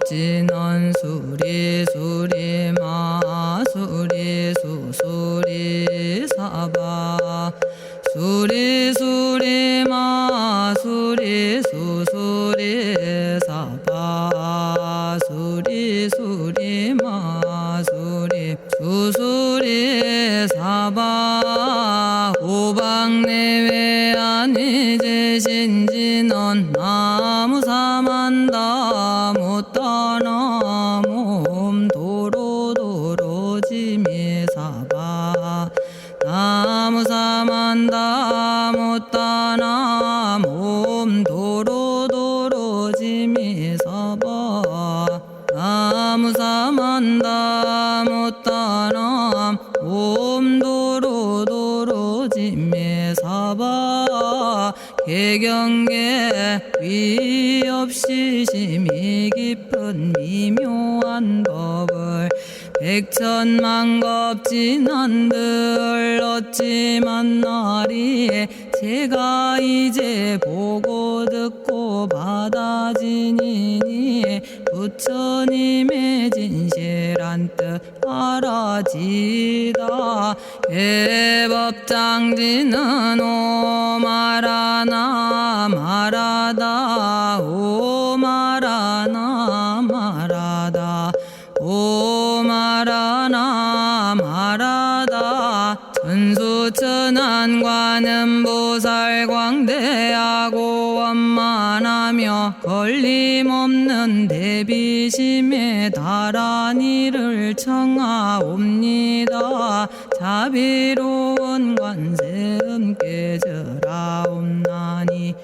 만겁지넌 수리수리 마수리 수수리 사바 수리수리 마수리 수수리 사바 수리수리 마수리 수수리 사바 오방내외 아니제신지넌 나무사만다 못다나 몸 도로도로지미사바 나무사만다 못다나 몸 도로도로지미사바 나무사만다 못다나 몸 도로도로지미사바 개경계 위없이 심히 깊은 미묘한 법을 백천만겁진한들 어찌 만나리 제가 이제 보고 듣고 받아지니니 부처님의 진실한 뜻 알아지다 대법장지는 오마라나 마라다 오마라나 마라다 오마라나 마라다 천수천안관음 보살 광대하고 원만하며 걸림없는 대비심에 달한 이를 청하옵니다. 자비로운 관세음께 절하옵나니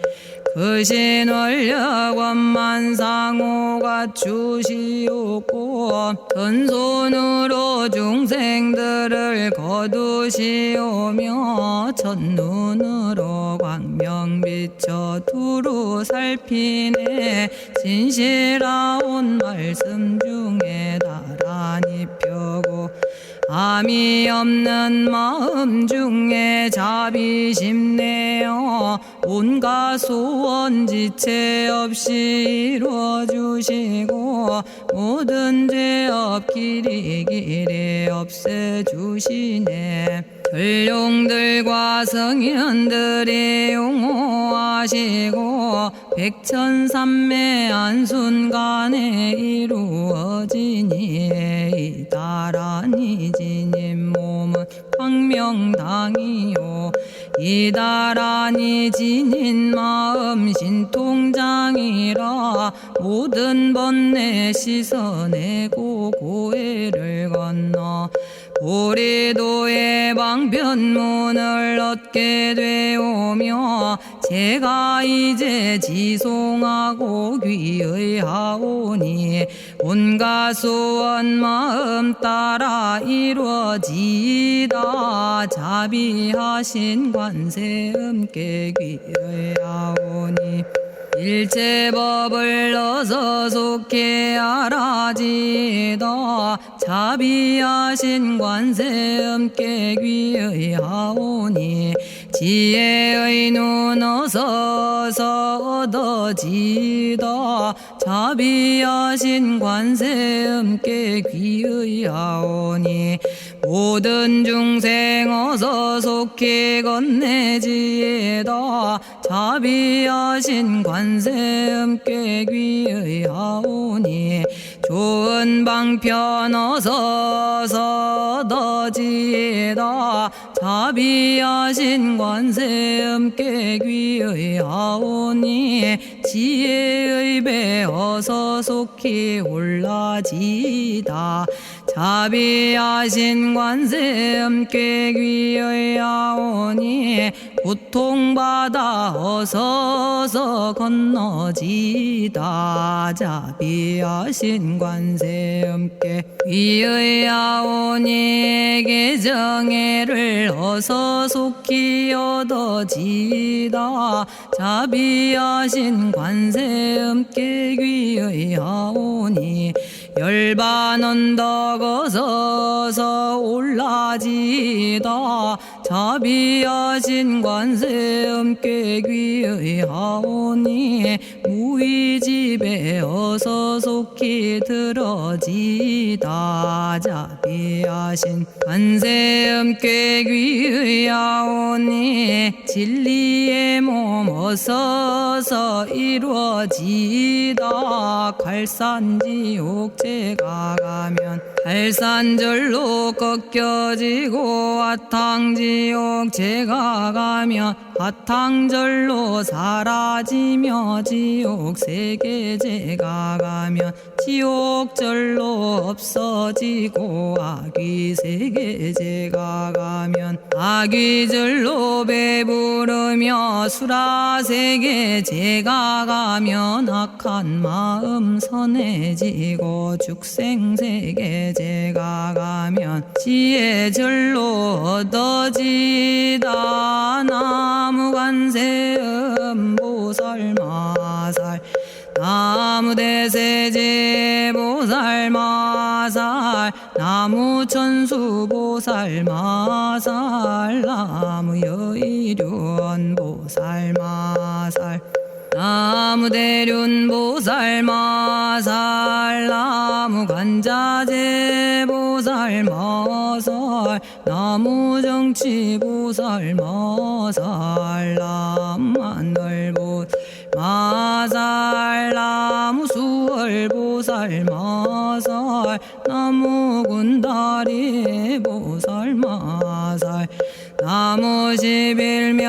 그신 원력 원만상호가 주시옵고 전손으로 중생들을 거두시오며 첫눈으로 광명 비춰 두루 살피네 진실하온 말씀 중에 나란히 펴고 암이 없는 마음 중에 자비심 내어 온갖 소원 지체 없이 이루어주시고 모든 죄업 길이 없애주시네 전룡들과 성현들이 용호하시고 백천삼매 한순간에 이루어지니 이다라니 지님 몸은 광명당이요 이다라니 지닌 마음 신통장이라 모든 번뇌 씻어내고 고해를 건너 보리도의 방편문을 얻게 되오며 제가 이제 지송하고 귀의하오니 온갖 소원 마음 따라 이루어지다 자비하신 관세음께 귀의하오니 일체법을 어서 속히 알아지다 자비하신 관세음께 귀의하오니 지혜의 눈 어서 얻어지다 자비하신 관세음께 귀의하오니 모든 중생 어서 속히 건네지다 자비하신 관세음께 귀의하오니 좋은 방편 어서 얻어지다 자비하신 관세음께 귀의하오니 지혜의 배 어서 속히 올라지다 자비하신 관세음께 귀의하오니 고통받아 어서서 건너지다 자비하신 관세음께 귀의하오니 개정애를 어서 속히 얻어지다 자비하신 관세음께 귀의하오니 열반 언덕 어서서 올라지다 자비하신 관세음께 귀의하오니 무의집에 어서 속히 들어지다. 자비하신 관세음께 귀의하오니 진리의 몸 어서서 이루어지다. 갈산지옥 제가 가면 갈산절로 꺾여지고 화탕지옥 제가 가면 화탕절로 사라지며 지옥 세계 제가 가면 지옥절로 없어지고 아귀 세계 제가 가면 아귀절로 배부르며 수라 세계 제가 가면 악한 마음 선해지고 죽생 세계 제가 가면 지혜절로 얻어지다. 나무관세음 보살마살 나무대세제 보살마살 나무천수 보살마살 나무여의륜 보살마살 나무대륜 보살마살 나무관자재 보살마살 나무정치 보살마살 나무하늘 보살마살 나무수월 보살마살 나무군다리 보살마살 나무십일면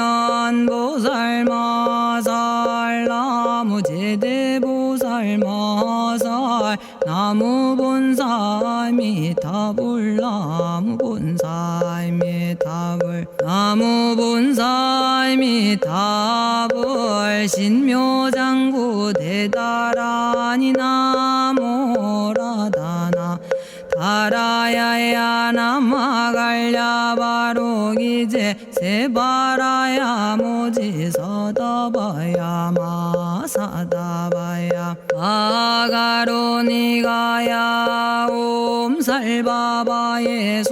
보살마살 나무제대 보살마살 나무본사미타불 나무본사미타불 나무본사미타불 신묘장구 대다라니 나모라다나 다라야야 나마갈야바로기제 세바라야 모지서다바야 마사다바야 마가로니가야 옴살바바예수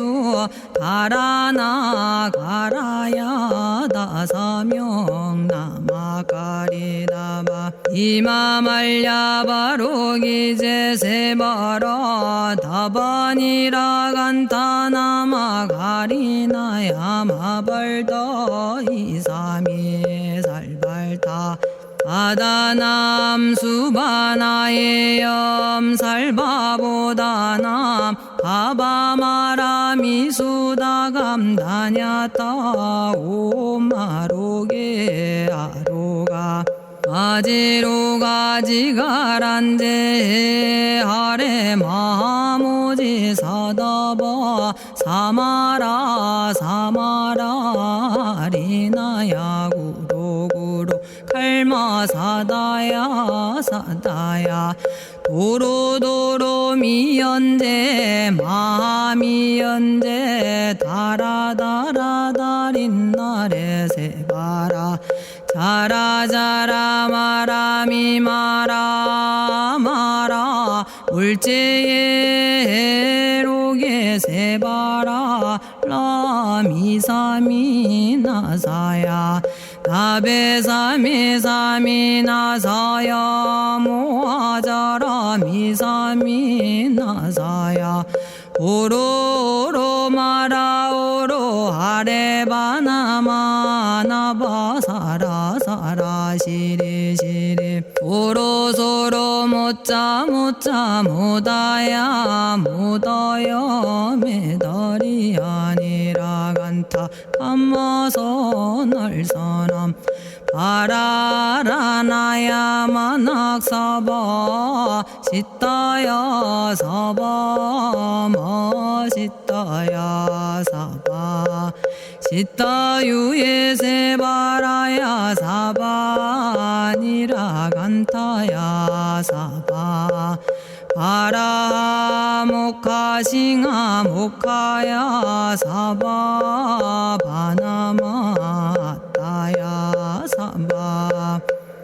다라나 가라야 다사명 나마가리다바 이마말야바로기제 세바라 다바니라 간타나마 가리나야 마발다 이사미 살발다 바다남 수바나의 염살바보다남 바바마라미 수다감다냐타 오마로게 아로가 아지로가 지가란제 하레 마모지 사다바 사마라 사마라 리나야 구로구로 칼마 사다야 사다야 도로도로 미연제 마미연제 다라다라다린나레 세바라 자라자라 마라미 마라 마라 울제에 로게 세바라 라미사미 나사야 나베사미사미 나사야 모아자라 미사미 나사야 오로로 마라오로 아레바나마 나바사라 사라 시리 시리 오로소로 모짜 모짜 모다야 모다야 메다리 아니라 간타 감마서 날선함 바라라나야 만학사바 시타야 사바 마시타야 사바 시타유예 세바라야 사바 니라 간타야 사바 바라 모카싱아 모카야 사바 바나마 따야 사바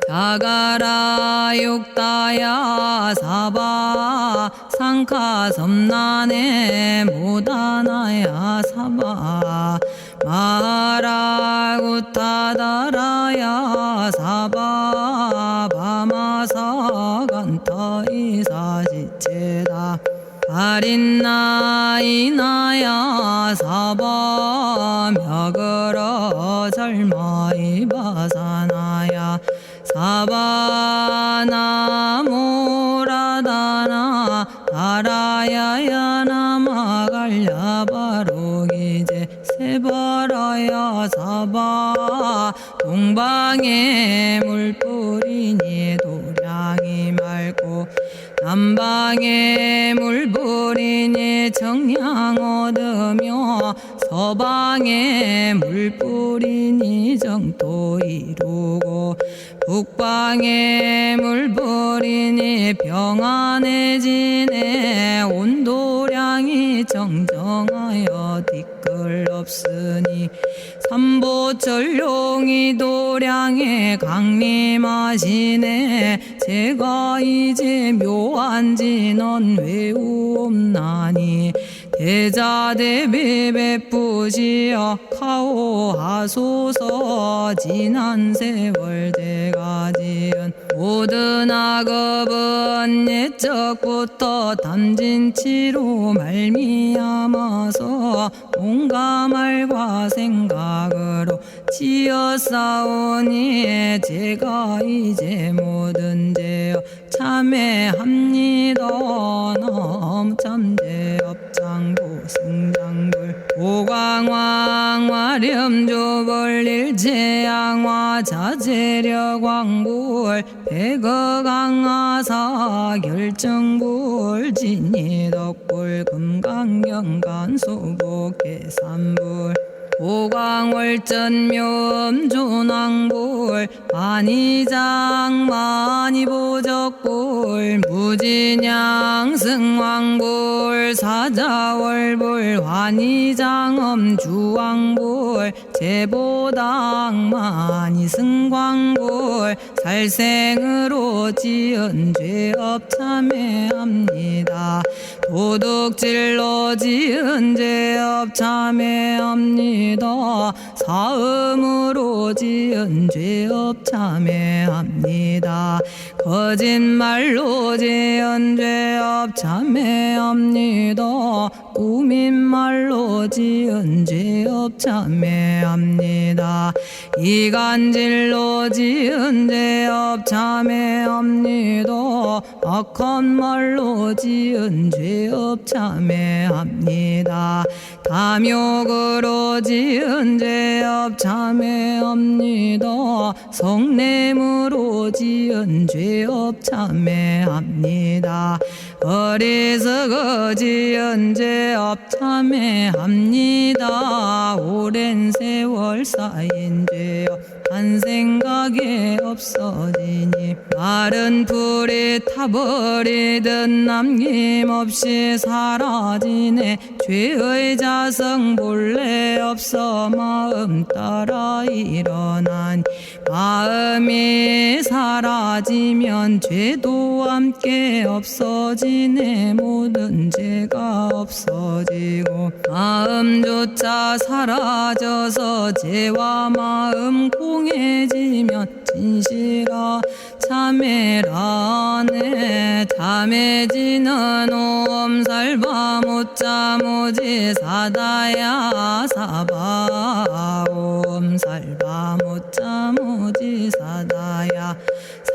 자가라 육다야 사바 상카 섬나네 모다나야 사바 마라구타다라야 사바바마사간타 이사시체다 아린나이나야 사바며그러 절마이바사나야 사바나모라다나 다라야야 나마갈야바로기제 세바라야 사바 동방에 물뿌리니 도량이 맑고 남방에 물뿌리니 정량 얻으며 서방에 물뿌리니 정토 이루고 북방에 물뿌리니 평안해지네 온도량이 정정하여 뒤끌 없으니 삼보철룡이 도량에 강림하시네 제가 이제 묘한 진언 외우옵나니 대자대비 베푸시어 카오하소서 지난 세월 제가 지은 모든 악업은 옛적부터 담진치로 말미암아서 온갖 말과 생각으로 지었사오니 제가 이제 모든 죄업 참회합니다. 너무 참죄업장고 승장불 오광왕 화렴조벌 일체양화 자재력왕불 백어강하사 결정불 진이덕불 금강경간소복계산불 오광월전묘음존왕불 만이장 만이보적불 무진양승왕불 사자월불 환희장엄주왕불 제보당 만이승광불 살생으로 지은 죄업 참회합니다. 도둑질로 지은 죄업 참회합니다. 사음으로 지은 죄업 참회합니다. 거짓말로 지은 죄업 참회합니다. 꾸민말로 지은 죄업 참회합니다. 이간질로 지은 죄업 참회합니다. 악한 말로 지은 죄업 참회합니다. 탐욕으로 지은 죄업 참회합니다. 성냄으로 지은 죄업 참회합니다. 어리석어 지은 죄업 참회합니다. 오랜 세월 쌓인 죄업 한 생각에 없어지니 마른 풀이 타버리듯 남김없이 사라지네. 죄의 자성 본래 없어 마음 따라 일어나니 마음이 사라지면 죄도 함께 없어지네. 모든 죄가 없어지고 마음조차 사라져서 죄와 마음 공해지면 진실아 참회라네. 참해지는 옴살바 못자 모지 사다야 사바 옴살바 못자 모지 사다야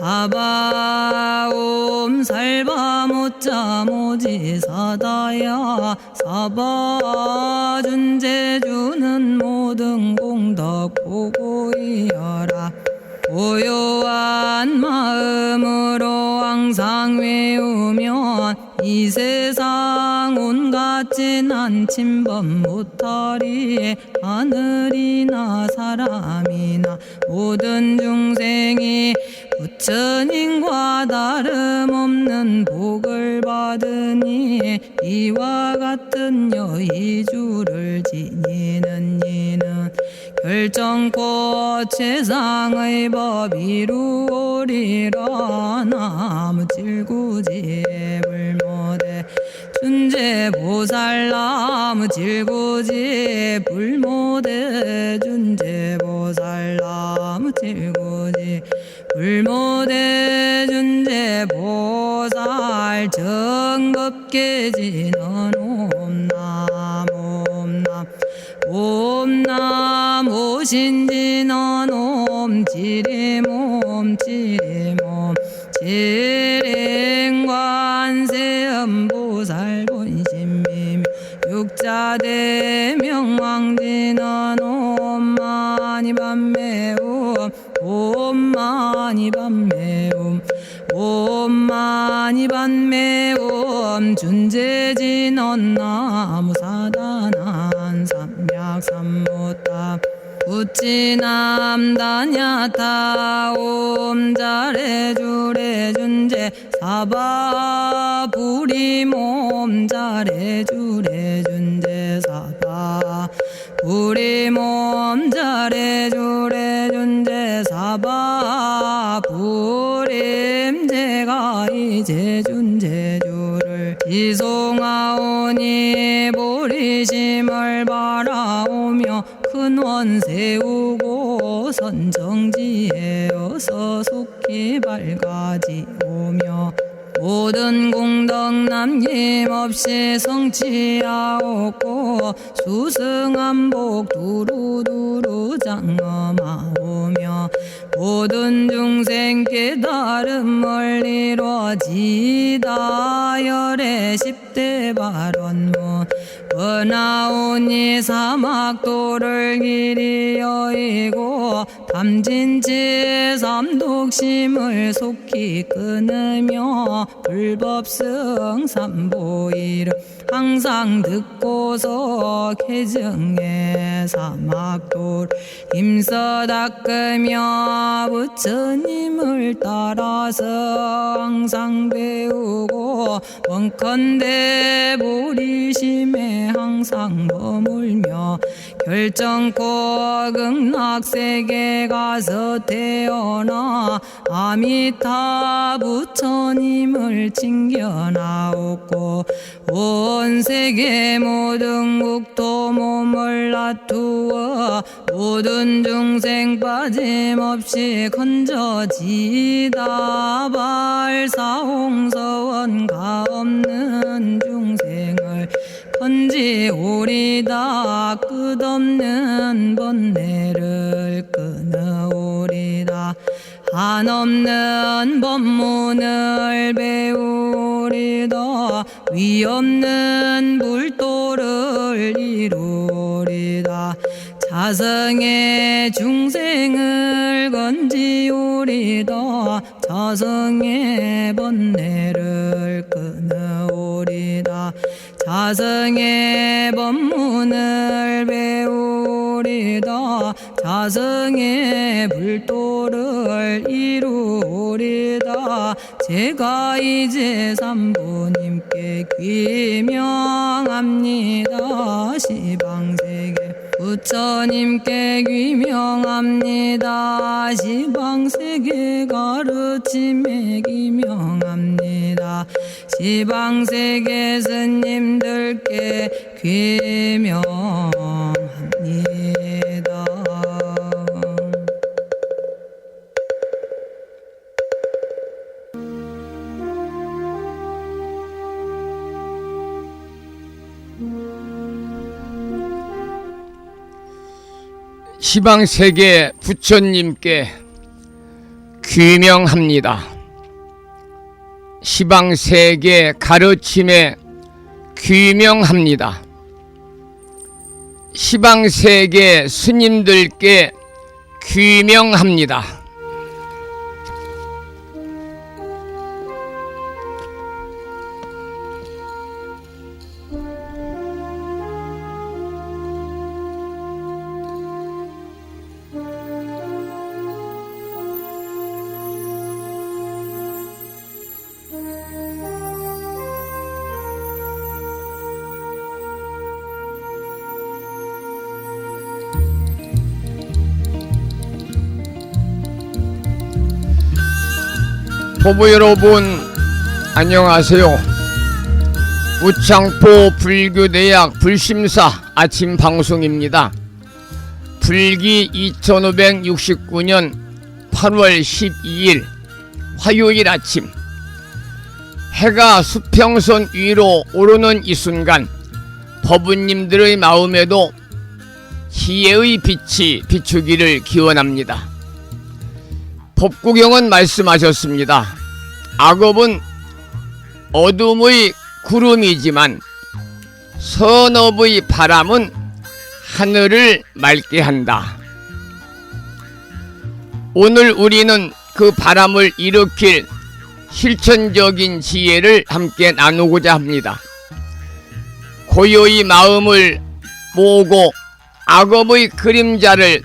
사바 옴살바 못자 모지 사다야 사바 준제주는 모든 공덕 보고이여라. 고요한 마음으로 항상 외우면 이 세상 온갖 진한 침범 못하리. 하늘이나 사람이나 모든 중생이 부처님과 다름없는 복을 받으니 이와 같은 여의주를 지니는 이는 결정코 최상의 법 이루오리라. 나무질구지에 불모대 준제보살 나무질구지에 불모대 불모대준제보살 나무칠구지 불모대준제보살 정겁계지는 옴남 옴남 옴남 오신지는 옴지리몸 지리몸 지랭관세음보살 본심미묘 육자대명왕지는 옴마니밤매옴 옴마니밤매옴 옴마니밤매옴 준재진언 나무사다난 삼약삼무타 우치남다냐타 옴자레주레준제 사바 부리몸 자레주레준제 사바 부리몸 자레주레준제 사바 부림제가 이제 준제주를 지송하오니 보리심을 바라오며 큰원 세우고 선정지에 어서 속히 밝아지오며 모든 공덕 남김없이 성취하옵고 수승한복 두루두루 장엄하오며 모든 중생 깨달음을 이루어지다 열의 10대 발언문 은하오니 사막도를 길이 여의고 담진치 삼독심을 속히 끊으며 불법승 삼보이를 항상 듣고서 개정해 사막도를 힘써 닦으며 부처님을 따라서 항상 배우고 원컨대 보리심에 항상 머물며 결정코 극락세계 가서 태어나 아미타 부처님을 칭견하옵고 온 세계 모든 국토 몸을 놔두어 모든 중생 빠짐없이 건져지다 발사홍서원 가없는 중생을 건지오리다 끝없는 번뇌를 끊어오리다 한없는 법문을 배우리다 위없는 불도를 이루리다 자성의 중생을 건지오리다 자성의 번뇌를 끊어오리다 자성의 법문을 배우리다 자성의 불도를 이루리다 제가 이제 삼부님께 귀명합니다 시방세계 부처님께 귀명합니다 시방세계 가르침에 귀명합니다 시방세계 스님들께 귀명합니다. 시방세계 부처님께 귀명합니다. 시방세계 가르침에 귀명합니다. 시방세계 스님들께 귀명합니다. 보부 여러분 안녕하세요. 우창포 불교대학 불심사 아침 방송입니다. 불기 2569년 8월 12일 화요일 아침, 해가 수평선 위로 오르는 이 순간 법부님들의 마음에도 희애의 빛이 비추기를 기원합니다. 법구경은 말씀하셨습니다. 악업은 어둠의 구름이지만 선업의 바람은 하늘을 맑게 한다. 오늘 우리는 그 바람을 일으킬 실천적인 지혜를 함께 나누고자 합니다. 고요히 마음을 모으고 악업의 그림자를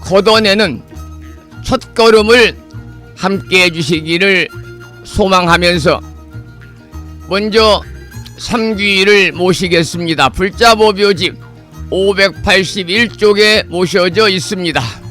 걷어내는 첫걸음을 함께 해주시기를 소망하면서 먼저 삼귀를 모시겠습니다. 불자보묘집 581쪽에 모셔져 있습니다.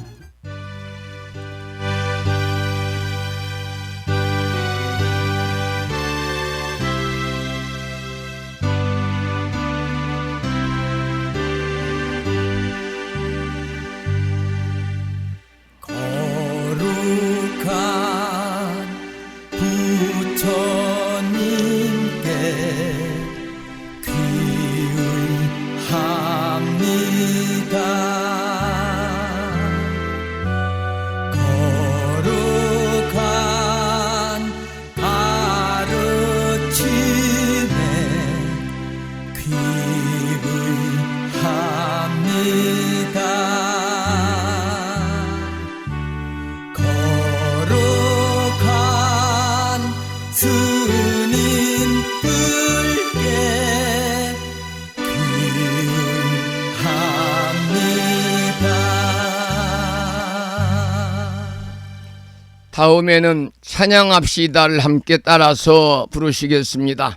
다음에는 찬양합시다를 함께 따라서 부르시겠습니다.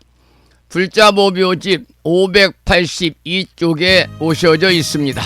불자보묘집 582쪽에 오셔져 있습니다.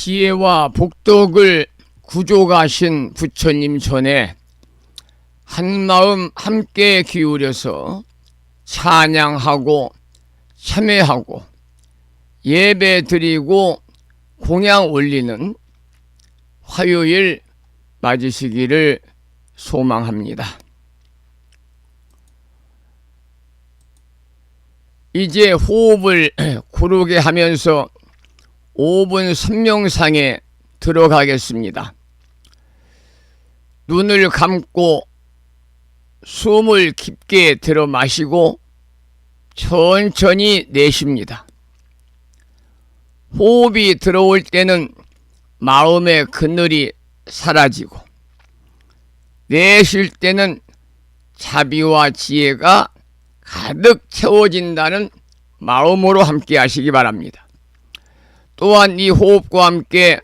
지혜와 복덕을 구족하신 부처님 전에 한마음 함께 기울여서 찬양하고 참회하고 예배 드리고 공양 올리는 화요일 맞으시기를 소망합니다. 이제 호흡을 고르게 하면서 5분 선명상에 들어가겠습니다. 눈을 감고 숨을 깊게 들어 마시고 천천히 내쉽니다. 호흡이 들어올 때는 마음의 그늘이 사라지고 내쉴 때는 자비와 지혜가 가득 채워진다는 마음으로 함께 하시기 바랍니다. 또한 이 호흡과 함께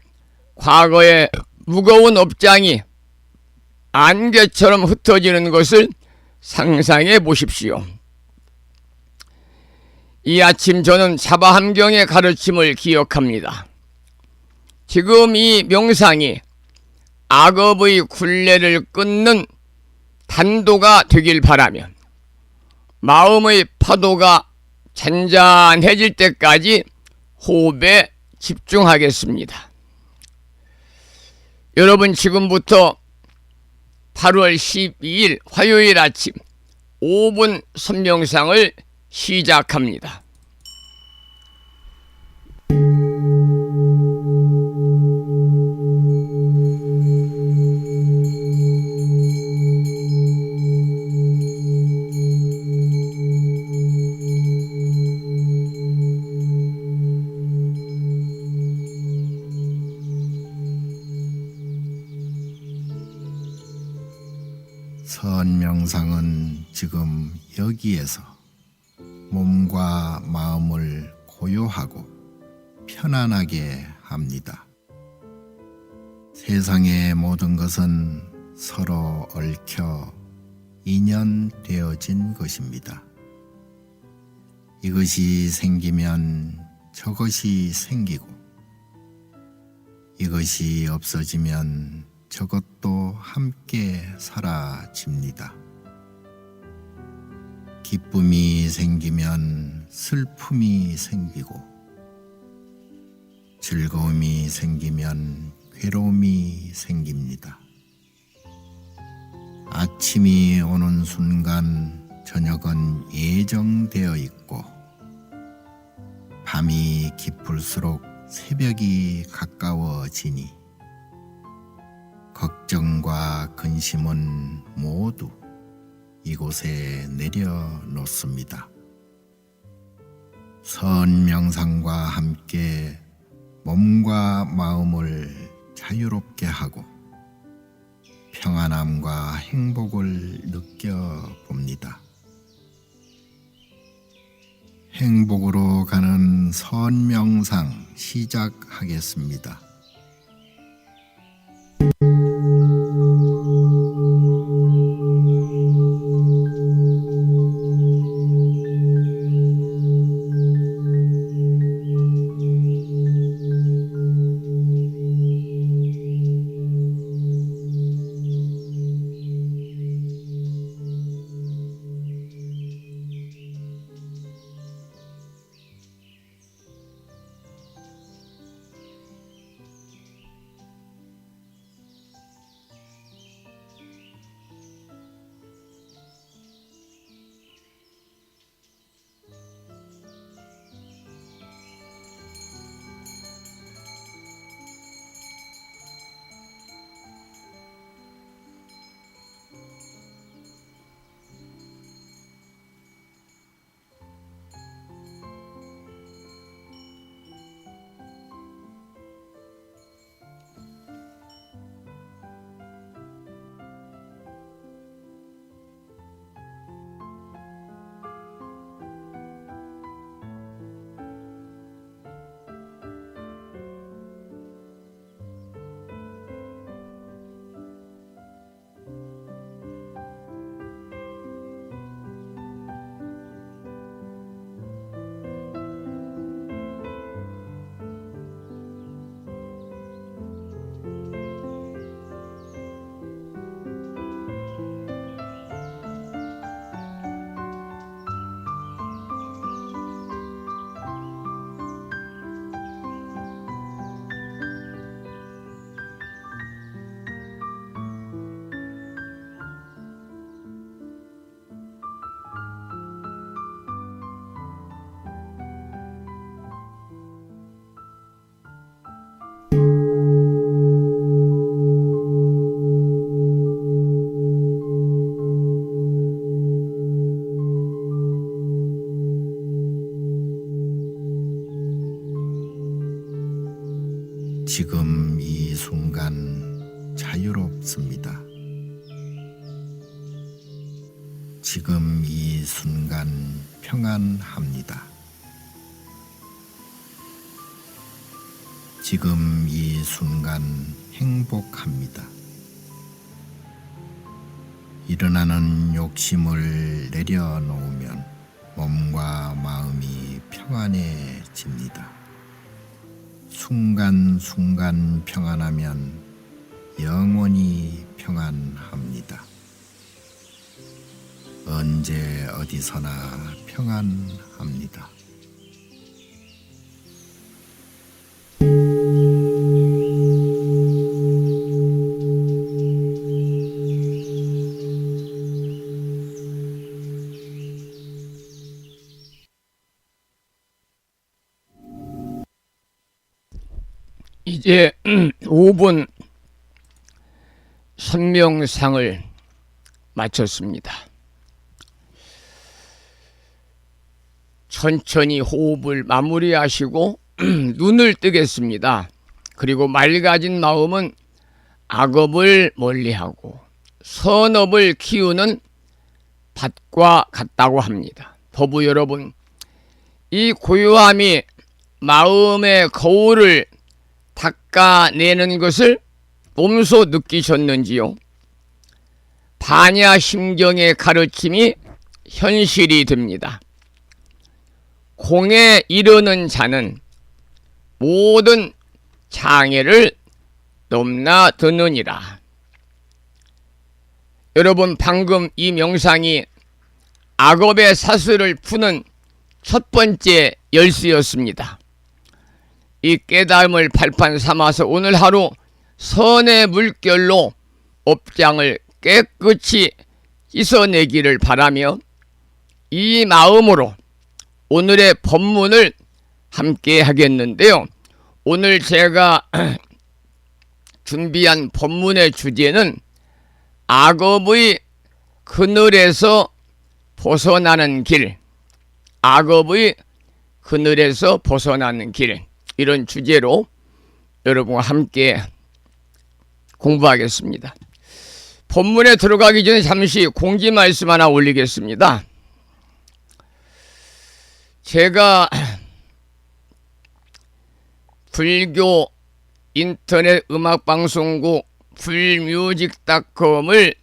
과거의 무거운 업장이 안개처럼 흩어지는 것을 상상해 보십시오. 이 아침 저는 사바함경의 가르침을 기억합니다. 지금 이 명상이 악업의 굴레를 끊는 단도가 되길 바라며 마음의 파도가 잔잔해질 때까지 호흡에 집중하겠습니다. 여러분, 지금부터 8월 12일 화요일 아침 5분 선명상을 시작합니다. 선명상은 지금 여기에서 몸과 마음을 고요하고 편안하게 합니다. 세상의 모든 것은 서로 얽혀 인연되어진 것입니다. 이것이 생기면 저것이 생기고 이것이 없어지면 저것도 함께 사라집니다. 기쁨이 생기면 슬픔이 생기고 즐거움이 생기면 괴로움이 생깁니다. 아침이 오는 순간 저녁은 예정되어 있고 밤이 깊을수록 새벽이 가까워지니 걱정과 근심은 모두 이곳에 내려놓습니다. 선명상과 함께 몸과 마음을 자유롭게 하고 평안함과 행복을 느껴봅니다. 행복으로 가는 선명상 시작하겠습니다. 지금 이 순간 자유롭습니다. 지금 이 순간 평안합니다. 지금 이 순간 행복합니다. 일어나는 욕심을 내려놓으면 몸과 마음이 평안해집니다. 순간순간 평안하면 영원히 평안합니다. 언제 어디서나 평안합니다. 이제 5분 선명상을 마쳤습니다. 천천히 호흡을 마무리하시고 눈을 뜨겠습니다. 그리고 맑아진 마음은 악업을 멀리하고 선업을 키우는 밭과 같다고 합니다. 법부 여러분, 이 고요함이 마음의 거울을 닦아내는 것을 몸소 느끼셨는지요? 반야심경의 가르침이 현실이 됩니다. 공에 이르는 자는 모든 장애를 넘나드느니라. 여러분, 방금 이 명상이 악업의 사슬을 푸는 첫 번째 열쇠였습니다. 이 깨달음을 발판 삼아서 오늘 하루 선의 물결로 업장을 깨끗이 씻어내기를 바라며 이 마음으로 오늘의 법문을 함께 하겠는데요. 오늘 제가 준비한 법문의 주제는 악업의 그늘에서 벗어나는 길, 악업의 그늘에서 벗어나는 길, 이런 주제로 여러분과 함께 공부하겠습니다. 본문에 들어가기 전에 잠시 공지 말씀 하나 올리겠습니다. 제가 불교 인터넷 음악방송국 풀뮤직닷컴을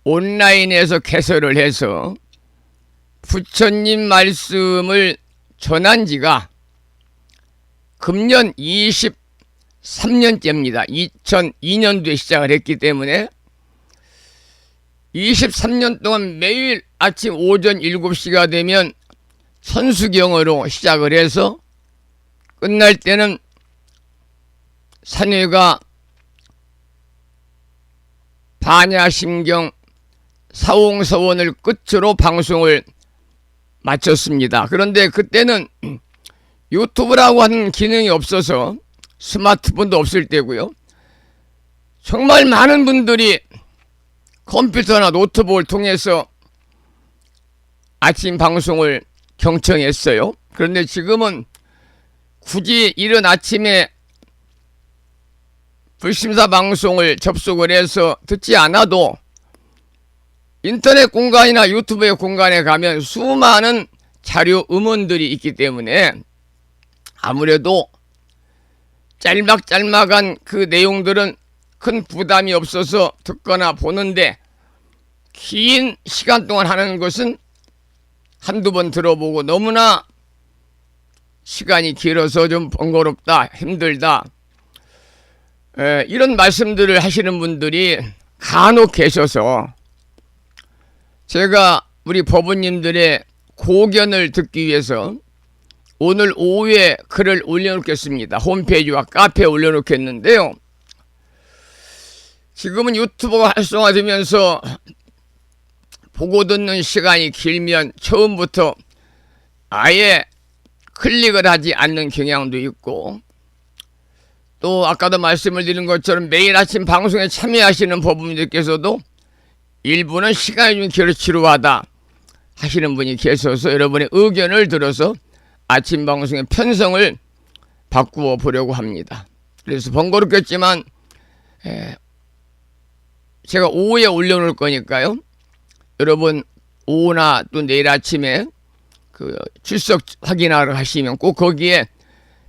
온라인에서 개설을 해서 부처님 말씀을 전한 지가 금년 23년째입니다. 2002년도에 시작을 했기 때문에 23년 동안 매일 아침 오전 7시가 되면 천수경으로 시작을 해서 끝날 때는 산회가 반야심경 사홍서원을 끝으로 방송을 마쳤습니다. 그런데 그때는 유튜브라고 하는 기능이 없어서 스마트폰도 없을 때고요. 정말 많은 분들이 컴퓨터나 노트북을 통해서 아침 방송을 경청했어요. 그런데 지금은 굳이 이른 아침에 불심사 방송을 접속을 해서 듣지 않아도 인터넷 공간이나 유튜브의 공간에 가면 수많은 자료 음원들이 있기 때문에 아무래도 짤막짤막한 그 내용들은 큰 부담이 없어서 듣거나 보는데, 긴 시간 동안 하는 것은 한두 번 들어보고 너무나 시간이 길어서 좀 번거롭다, 힘들다, 이런 말씀들을 하시는 분들이 간혹 계셔서 제가 우리 법부님들의 고견을 듣기 위해서 오늘 오후에 글을 올려놓겠습니다. 홈페이지와 카페에 올려놓겠는데요. 지금은 유튜브가 활성화되면서 보고 듣는 시간이 길면 처음부터 아예 클릭을 하지 않는 경향도 있고, 또 아까도 말씀을 드린 것처럼 매일 아침 방송에 참여하시는 법부님들께서도 일부는 시간이 좀 길어 지루하다 하시는 분이 계셔서 여러분의 의견을 들어서 아침 방송의 편성을 바꾸어 보려고 합니다. 그래서 번거롭겠지만 제가 오후에 올려놓을 거니까요. 여러분 오후나 또 내일 아침에 그 출석 확인하러 가시면 꼭 거기에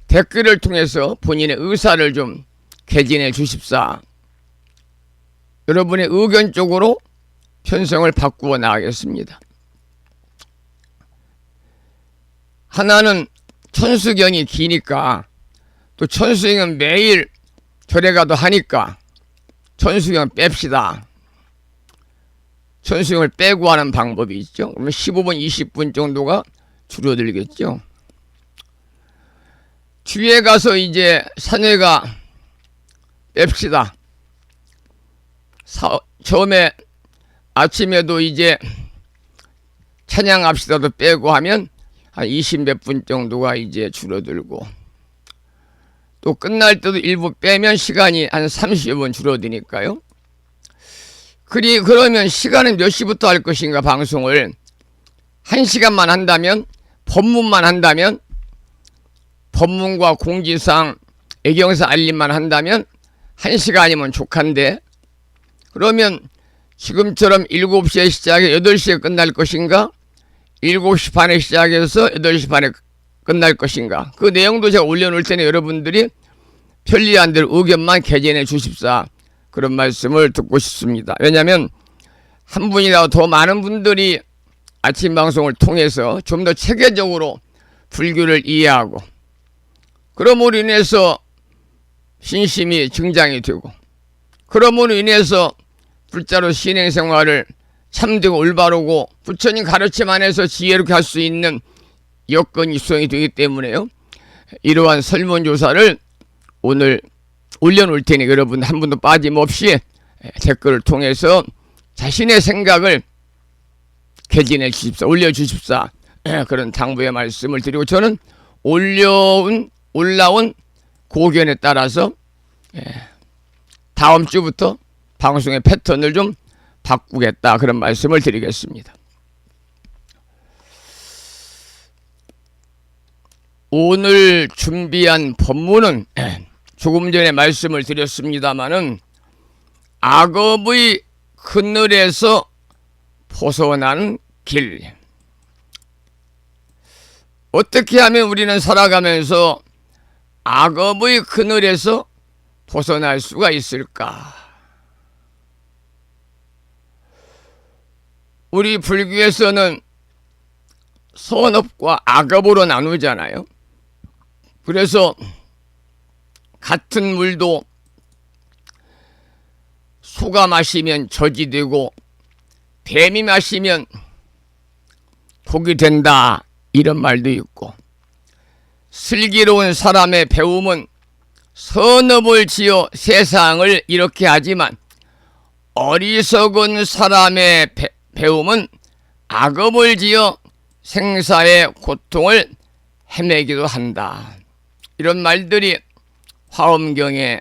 댓글을 통해서 본인의 의사를 좀 개진해 주십사. 여러분의 의견 쪽으로 편성을 바꾸어 나가겠습니다. 하나는 천수경이 기니까, 또 천수경은 매일 절에 가도 하니까 천수경 뺍시다. 천수경을 빼고 하는 방법이 있죠. 그러면 15분, 20분 정도가 줄어들겠죠. 뒤에 가서 이제 산회가 뺍시다. 처음에 아침에도 이제 찬양합시다도 빼고 하면 한 20몇 분 정도가 이제 줄어들고, 또 끝날 때도 일부 빼면 시간이 한 30분 줄어드니까요. 그러면 시간은 몇 시부터 할 것인가 방송을 1시간만 한다면, 법문만 한다면, 법문과 공지사항, 애경사 알림만 한다면 1시간이면 족한데, 그러면 지금처럼 7시에 시작해 8시에 끝날 것인가? 7시 반에 시작해서 8시 반에 끝날 것인가? 그 내용도 제가 올려놓을 테니 여러분들이 편리한 대로 의견만 개진해 주십사. 그런 말씀을 듣고 싶습니다. 왜냐하면 한 분이라도 더 많은 분들이 아침 방송을 통해서 좀 더 체계적으로 불교를 이해하고, 그러므로 인해서 신심이 증장이 되고, 그러므로 인해서 불자로 신행생활을 참되고 올바르고 부처님 가르침 안에서 지혜롭게 할 수 있는 여건이 수행이 되기 때문에요. 이러한 설문조사를 오늘 올려놓을 테니 여러분 한 분도 빠짐없이 댓글을 통해서 자신의 생각을 개진해 주십사, 올려주십사, 그런 당부의 말씀을 드리고, 저는 올라온 고견에 따라서 다음 주부터 방송의 패턴을 좀 바꾸겠다, 그런 말씀을 드리겠습니다. 오늘 준비한 법문은 조금 전에 말씀을 드렸습니다마는 악업의 그늘에서 벗어나는 길. 어떻게 하면 우리는 살아가면서 악업의 그늘에서 벗어날 수가 있을까? 우리 불교에서는 선업과 악업으로 나누잖아요. 그래서 같은 물도 소가 마시면 젖이 되고 뱀이 마시면 독이 된다, 이런 말도 있고, 슬기로운 사람의 배움은 선업을 지어 세상을 이렇게 하지만 어리석은 사람의 배움은 악업을 지어 생사의 고통을 헤매기도 한다. 이런 말들이 화엄경에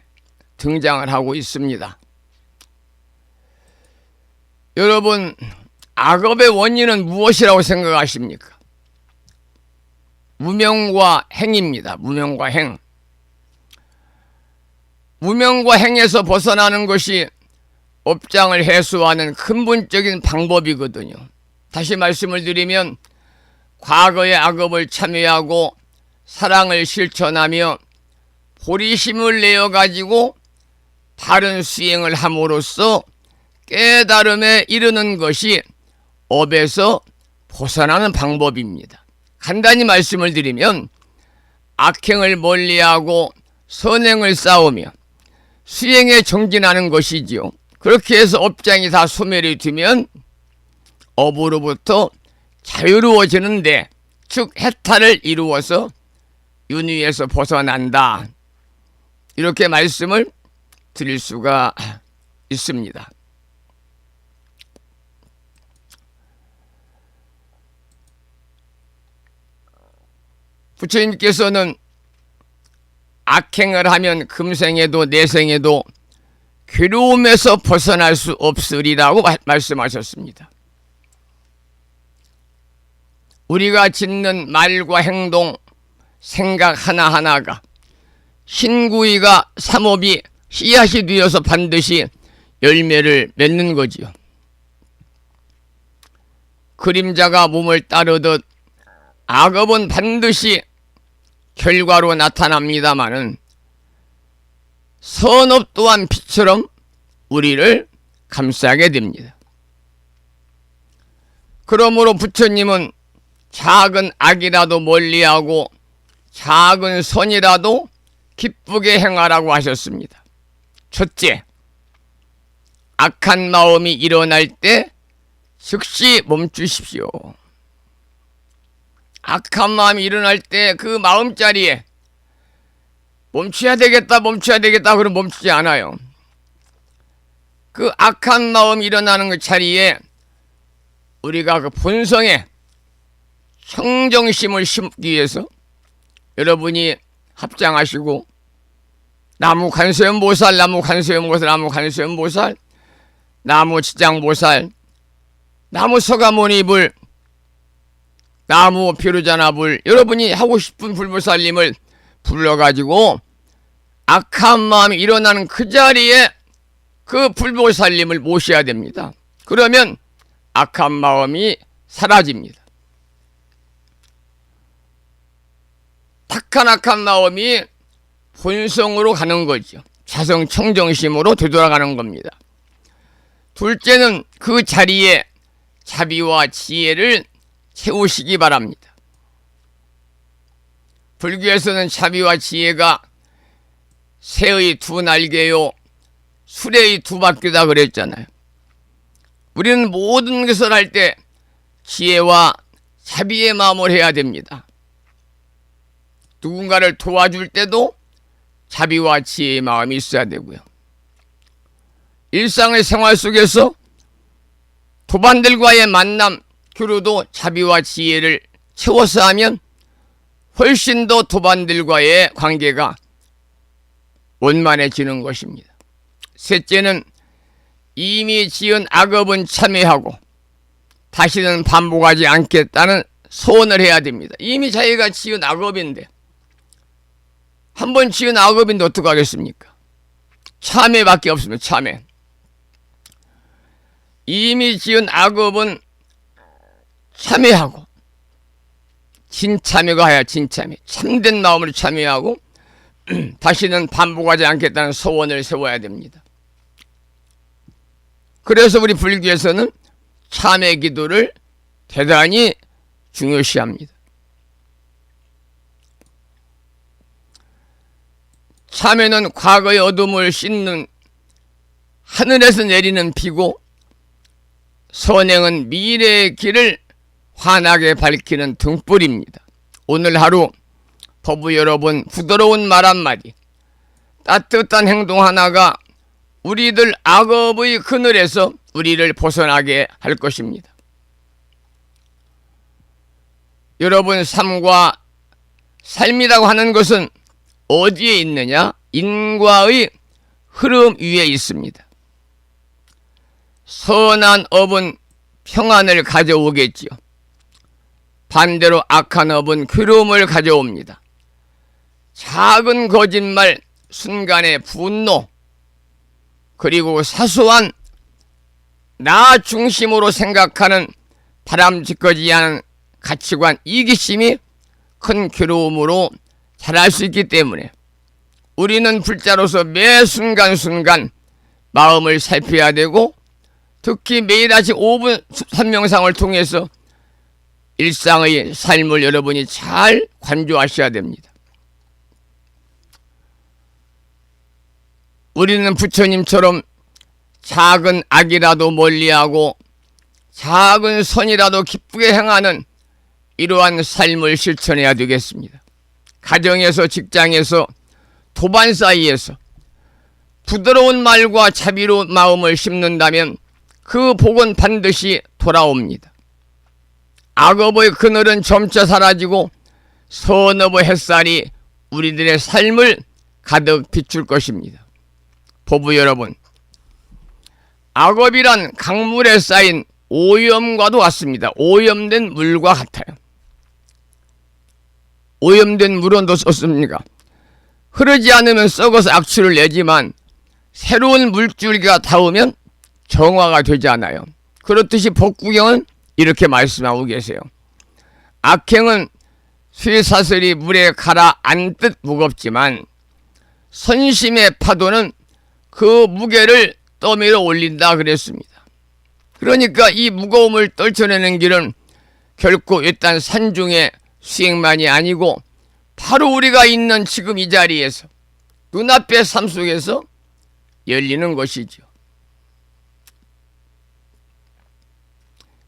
등장을 하고 있습니다. 여러분, 악업의 원인은 무엇이라고 생각하십니까? 무명과 행입니다. 무명과 행. 무명과 행에서 벗어나는 것이 업장을 해소하는 근본적인 방법이거든요. 다시 말씀을 드리면, 과거의 악업을 참여하고 사랑을 실천하며 보리심을 내어가지고 바른 수행을 함으로써 깨달음에 이르는 것이 업에서 벗어나는 방법입니다. 간단히 말씀을 드리면, 악행을 멀리하고 선행을 쌓으며 수행에 정진하는 것이지요. 그렇게 해서 업장이 다 소멸이 되면 업으로부터 자유로워지는데, 즉 해탈을 이루어서 윤회에서 벗어난다, 이렇게 말씀을 드릴 수가 있습니다. 부처님께서는 악행을 하면 금생에도 내생에도 괴로움에서 벗어날 수 없으리라고 말씀하셨습니다. 우리가 짓는 말과 행동, 생각 하나하나가 신구이가 삼업이 씨앗이 되어서 반드시 열매를 맺는 거지요. 그림자가 몸을 따르듯 악업은 반드시 결과로 나타납니다마는 선업 또한 빛처럼 우리를 감싸게 됩니다. 그러므로 부처님은 작은 악이라도 멀리하고 작은 선이라도 기쁘게 행하라고 하셨습니다. 첫째, 악한 마음이 일어날 때 즉시 멈추십시오. 악한 마음이 일어날 때 그 마음자리에 멈춰야 되겠다 그러면 멈추지 않아요. 그 악한 마음이 일어나는 그 자리에 우리가 그 본성에 청정심을 심기 위해서 여러분이 합장하시고 나무 관세음보살, 나무 관세음보살, 나무 관세음보살, 나무 지장보살, 나무 서가모니불, 나무 피루자나불, 여러분이 하고 싶은 불보살님을 불러가지고 악한 마음이 일어나는 그 자리에 그 불보살님을 모셔야 됩니다. 그러면 악한 마음이 사라집니다. 탁한 악한 마음이 본성으로 가는 거죠. 자성 청정심으로 되돌아가는 겁니다. 둘째는 그 자리에 자비와 지혜를 채우시기 바랍니다. 불교에서는 자비와 지혜가 새의 두 날개요 수레의 두 바퀴다 그랬잖아요. 우리는 모든 것을 할 때 지혜와 자비의 마음을 해야 됩니다. 누군가를 도와줄 때도 자비와 지혜의 마음이 있어야 되고요. 일상의 생활 속에서 도반들과의 만남, 교류도 자비와 지혜를 채워서 하면 훨씬 더 도반들과의 관계가 원만해지는 것입니다. 셋째는 이미 지은 악업은 참회하고 다시는 반복하지 않겠다는 소원을 해야 됩니다. 이미 자기가 지은 악업인데 한 번 지은 악업인데 어떡하겠습니까? 참회밖에 없습니다. 참회. 이미 지은 악업은 참회하고 진참회가 해야 진참회. 참된 마음으로 참회하고 다시는 반복하지 않겠다는 소원을 세워야 됩니다. 그래서 우리 불교에서는 참회 기도를 대단히 중요시합니다. 참회는 과거의 어둠을 씻는 하늘에서 내리는 비고 선행은 미래의 길을 환하게 밝히는 등불입니다. 오늘 하루 법부 여러분 부드러운 말 한마디, 따뜻한 행동 하나가 우리들 악업의 그늘에서 우리를 벗어나게 할 것입니다. 여러분 삶과 삶이라고 하는 것은 어디에 있느냐? 인과의 흐름 위에 있습니다. 선한 업은 평안을 가져오겠지요. 반대로 악한 업은 괴로움을 가져옵니다. 작은 거짓말, 순간의 분노, 그리고 사소한 나 중심으로 생각하는 바람직하지 않은 가치관, 이기심이 큰 괴로움으로 자랄 수 있기 때문에 우리는 불자로서 매 순간순간 마음을 살펴야 되고 특히 매일 아침 5분 산명상을 통해서 일상의 삶을 여러분이 잘 관조하셔야 됩니다. 우리는 부처님처럼 작은 악이라도 멀리하고 작은 선이라도 기쁘게 행하는 이러한 삶을 실천해야 되겠습니다. 가정에서, 직장에서, 도반 사이에서 부드러운 말과 자비로운 마음을 심는다면 그 복은 반드시 돌아옵니다. 악업의 그늘은 점차 사라지고 선업의 햇살이 우리들의 삶을 가득 비출 것입니다. 법부 여러분, 악업이란 강물에 쌓인 오염과도 같습니다. 오염된 물과 같아요. 오염된 물은 어떻습니까? 흐르지 않으면 썩어서 악취를 내지만 새로운 물줄기가 닿으면 정화가 되지 않아요. 그렇듯이 법구경은 이렇게 말씀하고 계세요. 악행은 쇠사슬이 물에 가라앉듯 무겁지만 선심의 파도는 그 무게를 떠밀어 올린다 그랬습니다. 그러니까 이 무거움을 떨쳐내는 길은 결코 외딴 산중의 수행만이 아니고 바로 우리가 있는 지금 이 자리에서 눈앞의 삶 속에서 열리는 것이죠.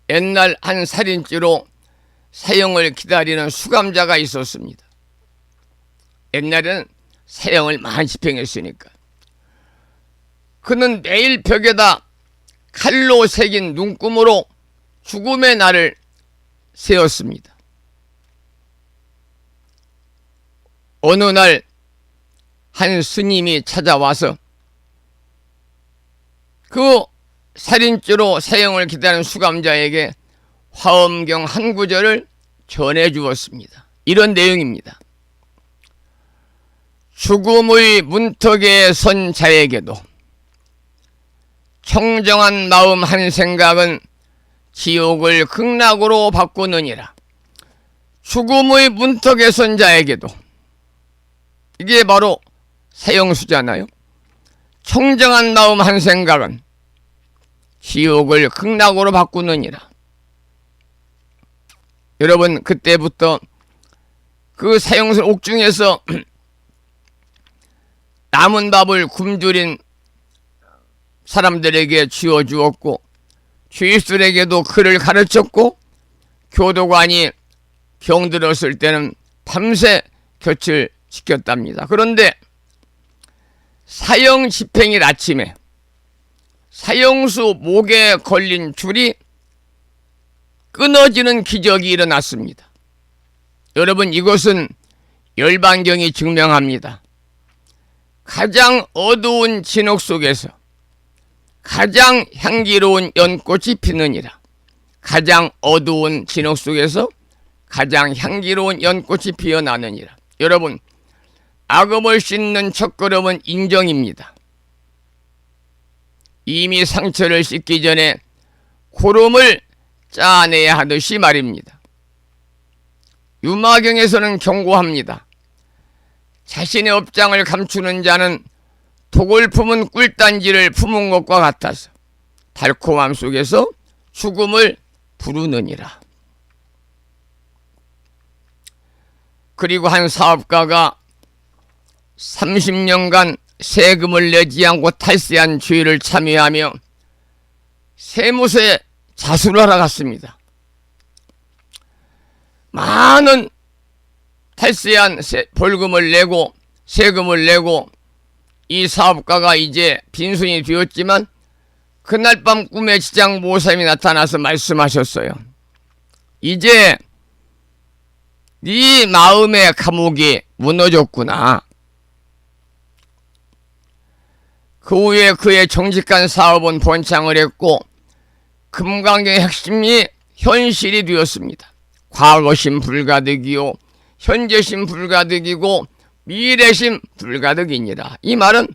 옛날 한 살인죄로 사형을 기다리는 수감자가 있었습니다. 옛날에는 사형을 많이 집행했으니까. 그는 매일 벽에다 칼로 새긴 눈금으로 죽음의 날을 세웠습니다. 어느 날 한 스님이 찾아와서 그 살인죄로 사형을 기다리는 수감자에게 화엄경 한 구절을 전해주었습니다. 이런 내용입니다. 죽음의 문턱에 선 자에게도 청정한 마음 한 생각은 지옥을 극락으로 바꾸느니라. 죽음의 문턱에 선 자에게도, 이게 바로 사형수잖아요. 청정한 마음 한 생각은 지옥을 극락으로 바꾸느니라. 여러분, 그때부터 그 사형수 옥중에서 남은 밥을 굶주린 사람들에게 쥐어주었고 죄수들에게도 글을 가르쳤고 교도관이 병들었을 때는 밤새 곁을 지켰답니다. 그런데 사형 집행일 아침에 사형수 목에 걸린 줄이 끊어지는 기적이 일어났습니다. 여러분, 이것은 열반경이 증명합니다. 가장 어두운 진옥 속에서 가장 향기로운 연꽃이 피느니라. 가장 어두운 진옥 속에서 가장 향기로운 연꽃이 피어나느니라. 여러분, 악업을 씻는 첫걸음은 인정입니다. 이미 상처를 씻기 전에 고름을 짜내야 하듯이 말입니다. 유마경에서는 경고합니다. 자신의 업장을 감추는 자는 독을 품은 꿀단지를 품은 것과 같아서 달콤함 속에서 죽음을 부르느니라. 그리고 한 사업가가 30년간 세금을 내지 않고 탈세한 죄를 참여하며 세무서에 자수를 하러 갔습니다. 많은 탈세한 벌금을 내고 세금을 내고 이 사업가가 이제 빈손이 되었지만 그날 밤 꿈에 지장 모사님이 나타나서 말씀하셨어요. 이제 네 마음의 감옥이 무너졌구나. 그 후에 그의 정직한 사업은 번창을 했고 금강경의 핵심이 현실이 되었습니다. 과거심 불가득이요 현재심 불가득이고 미래심 불가득이니라. 이 말은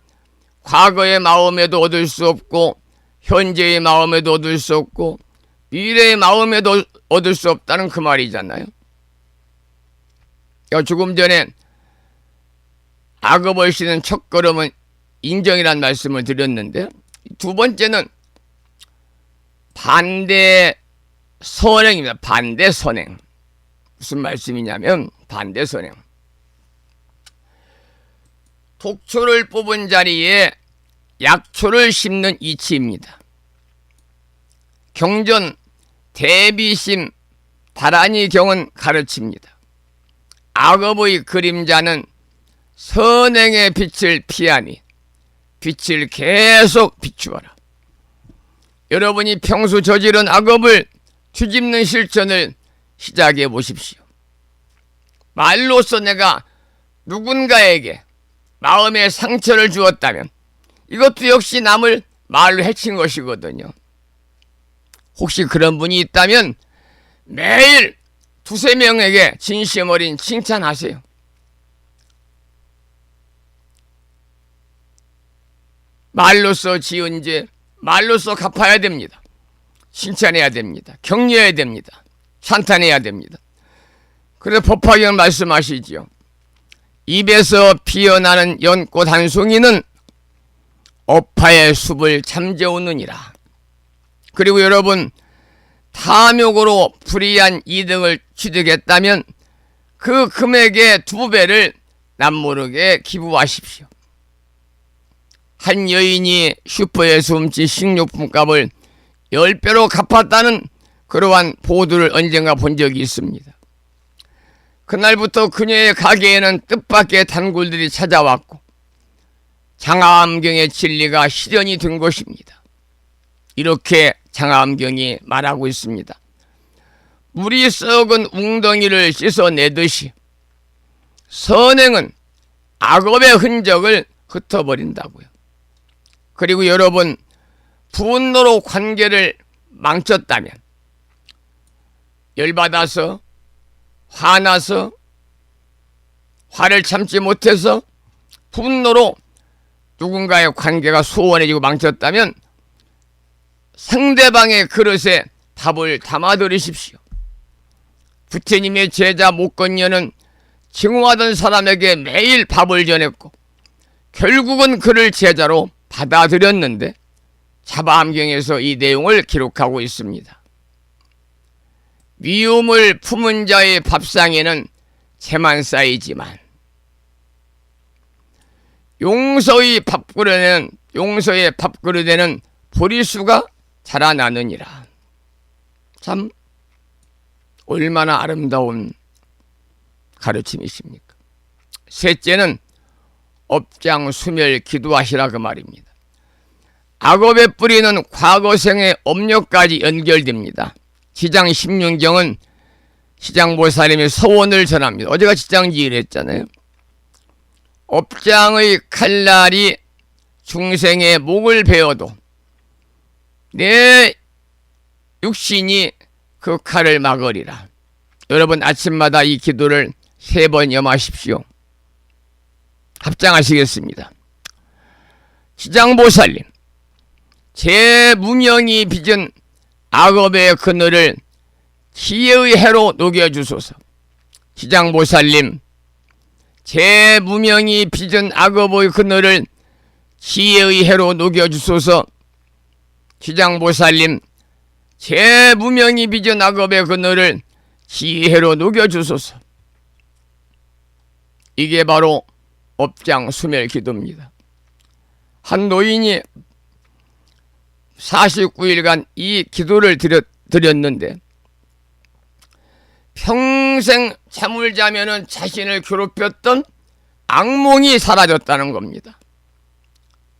과거의 마음에도 얻을 수 없고 현재의 마음에도 얻을 수 없고 미래의 마음에도 얻을 수 없다는 그 말이잖아요. 조금 전에 악업을 씻는 첫걸음은 인정이란 말씀을 드렸는데, 두 번째는 반대 선행입니다. 반대 선행. 무슨 말씀이냐면 반대 선행. 독초를 뽑은 자리에 약초를 심는 이치입니다. 경전 대비심 다란이 경은 가르칩니다. 악업의 그림자는 선행의 빛을 피하니 빛을 계속 비추어라. 여러분이 평소 저지른 악업을 뒤집는 실천을 시작해 보십시오. 말로써 내가 누군가에게 마음의 상처를 주었다면 이것도 역시 남을 말로 해친 것이거든요. 혹시 그런 분이 있다면 매일 두세 명에게 진심 어린 칭찬하세요. 말로써 지은 죄 말로써 갚아야 됩니다. 칭찬해야 됩니다. 격려해야 됩니다. 찬탄해야 됩니다. 그래서 법화경 말씀하시지요. 입에서 피어나는 연꽃 한 송이는 업화의 숲을 잠재우느니라. 그리고 여러분, 탐욕으로 불이한 이득을 취득했다면 그 금액의 2배를 남모르게 기부하십시오. 한 여인이 슈퍼에서 훔친 식료품값을 10배로 갚았다는 그러한 보도를 언젠가 본 적이 있습니다. 그날부터 그녀의 가게에는 뜻밖의 단골들이 찾아왔고 장하암경의 진리가 실현이 된 것입니다. 이렇게 장하암경이 말하고 있습니다. 물이 썩은 웅덩이를 씻어내듯이 선행은 악업의 흔적을 흩어버린다고요. 그리고 여러분, 분노로 관계를 망쳤다면, 열받아서 화나서 화를 참지 못해서 분노로 누군가의 관계가 소원해지고 망쳤다면 상대방의 그릇에 밥을 담아 들이십시오. 부처님의 제자 목건녀는 증오하던 사람에게 매일 밥을 전했고 결국은 그를 제자로 받아들였는데 자바암경에서 이 내용을 기록하고 있습니다. 미움을 품은 자의 밥상에는 재만 쌓이지만 용서의 밥그릇에는 보리수가 자라나느니라. 참 얼마나 아름다운 가르침이십니까? 셋째는 업장 수멸 기도하시라 그 말입니다. 악업의 뿌리는 과거생의 업력까지 연결됩니다. 시장 16경은 시장보살님이 서원을 전합니다. 어제가 시장지일 했잖아요. 업장의 칼날이 중생의 목을 베어도 내 육신이 그 칼을 막으리라. 여러분 아침마다 이 기도를 3번 염하십시오. 합장하시겠습니다. 시장보살님, 제 무명이 빚은 악업의 그늘을 지혜의 해로 녹여주소서. 시장보살님, 제 무명이 빚은 악업의 그늘을 지혜의 해로 녹여주소서. 시장보살님, 제 무명이 빚은 악업의 그늘을 지혜로 녹여주소서. 이게 바로 업장 수멸 기도입니다. 한 노인이 49일간 이 기도를 드렸는데 평생 잠을 자면은 자신을 괴롭혔던 악몽이 사라졌다는 겁니다.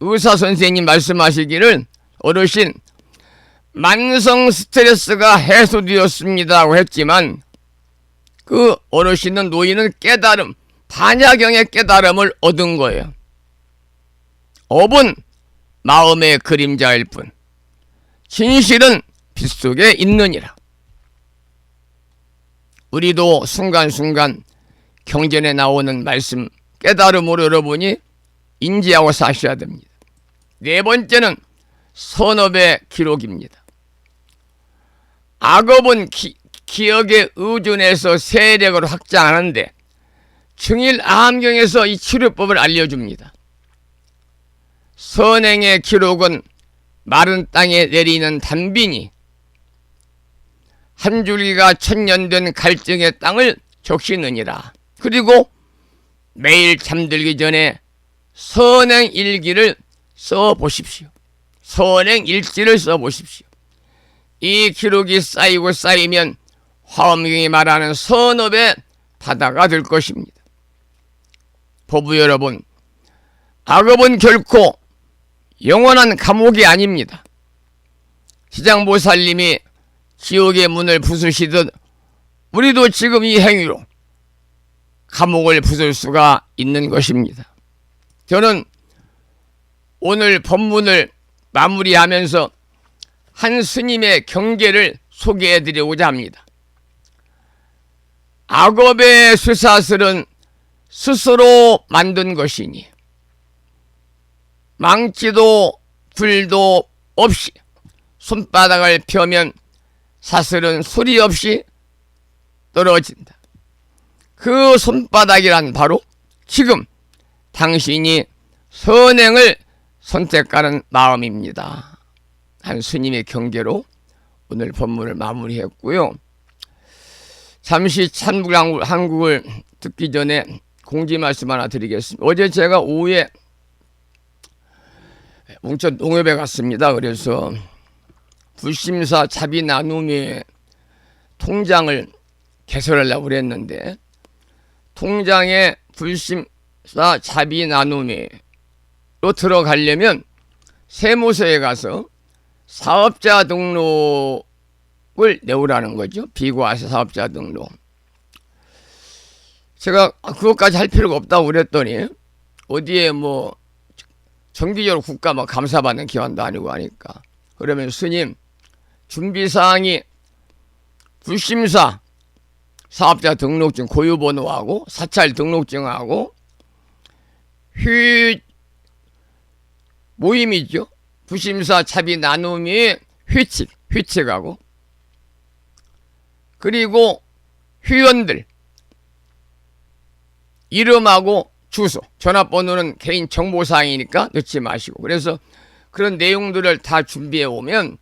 의사 선생님 말씀하시기를 어르신 만성 스트레스가 해소되었습니다고 했지만 그 어르신은 노인은 깨달음, 반야경의 깨달음을 얻은 거예요. 업은 마음의 그림자일 뿐 진실은 빛 속에 있느니라. 우리도 순간순간 경전에 나오는 말씀 깨달음으로 여러분이 인지하고 사셔야 됩니다. 4번째는 선업의 기록입니다. 악업은 기억에 의존해서 세력으로 확장하는데 증일아함경에서 이 치료법을 알려줍니다. 선행의 기록은 마른 땅에 내리는 단빈이 한 줄기가 천년된 갈증의 땅을 적시느니라. 그리고 매일 잠들기 전에 선행 일기를 써보십시오. 선행 일지를 써보십시오. 이 기록이 쌓이고 쌓이면 화엄경이 말하는 선업의 바다가 될 것입니다. 보부 여러분, 악업은 결코 영원한 감옥이 아닙니다. 시장보살님이 지옥의 문을 부수시듯 우리도 지금 이 행위로 감옥을 부술 수가 있는 것입니다. 저는 오늘 법문을 마무리하면서 한 스님의 경계를 소개해드리고자 합니다. 악업의 쇠사슬은 스스로 만든 것이니 망치도 불도 없이 손바닥을 펴면 사슬은 소리 없이 떨어진다. 그 손바닥이란 바로 지금 당신이 선행을 선택하는 마음입니다. 한 스님의 경계로 오늘 법문을 마무리했고요. 잠시 한국을 듣기 전에 공지 말씀 하나 드리겠습니다. 어제 제가 오후에 웅천 농협에 갔습니다. 그래서 불심사 자비 나눔의 통장을 개설하려고 그랬는데, 통장에 불심사 자비 나눔회로 들어가려면 세무서에 가서 사업자 등록을 내오라는 거죠. 비과세 사업자 등록. 제가 그것까지 할 필요가 없다고 그랬더니, 어디에 뭐 정기적으로 국가 뭐 감사받는 기관도 아니고 하니까, 그러면 스님 준비사항이 불심사 사업자 등록증 고유번호하고 사찰 등록증하고 모임이죠. 불심사 자비 나눔이 휘칙하고, 그리고 회원들 이름하고 주소, 전화번호는 개인 정보사항이니까 넣지 마시고, 그래서 그런 내용들을 다 준비해 오면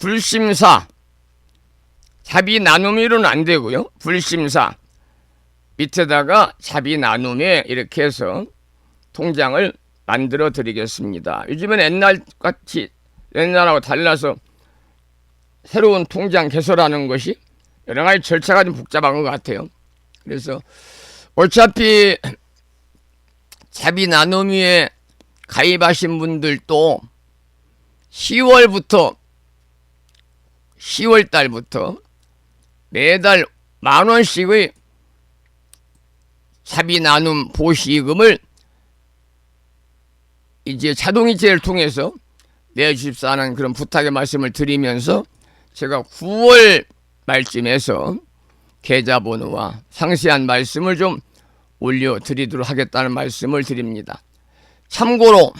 불심사 자비 나눔이로는 안 되고요. 불심사 밑에다가 자비 나눔에 이렇게 해서 통장을 만들어 드리겠습니다. 요즘은 옛날하고 달라서 새로운 통장 개설하는 것이 여러 가지 절차가 좀 복잡한 것 같아요. 그래서 어차피 자비 나눔위에 가입하신 분들도 10월달부터 매달 10,000원씩의 자비 나눔 보시금을 이제 자동이체를 통해서 내주십사는 그런 부탁의 말씀을 드리면서, 제가 9월 말쯤에서 계좌번호와 상세한 말씀을 좀 올려드리도록 하겠다는 말씀을 드립니다. 참고로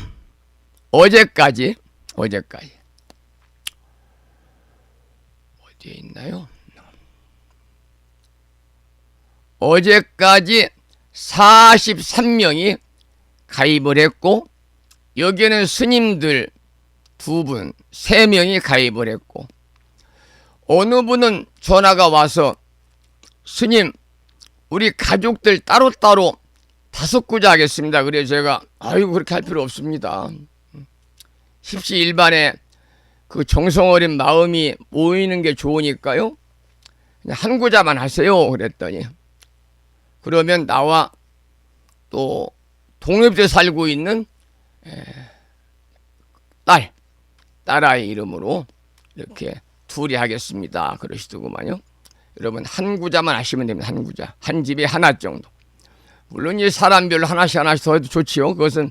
어제까지 어디에 있나요? 어제까지 43명이 가입을 했고, 여기에는 스님들 2분, 3명이 가입을 했고, 어느 분은 전화가 와서 스님 우리 가족들 따로따로 5구자 하겠습니다. 그래서 제가 아이고 그렇게 할 필요 없습니다. 십시일반에 그 정성 어린 마음이 모이는 게 좋으니까요, 그냥 한 구자만 하세요. 그랬더니, 그러면 나와 또 동엽에 살고 있는 딸아이 이름으로 이렇게 둘이 하겠습니다. 그러시더구만요. 여러분 한 구자만 하시면 됩니다. 한 구자. 한 집에 하나 정도. 물론 이 사람별로 하나씩 더 해도 좋지요. 그것은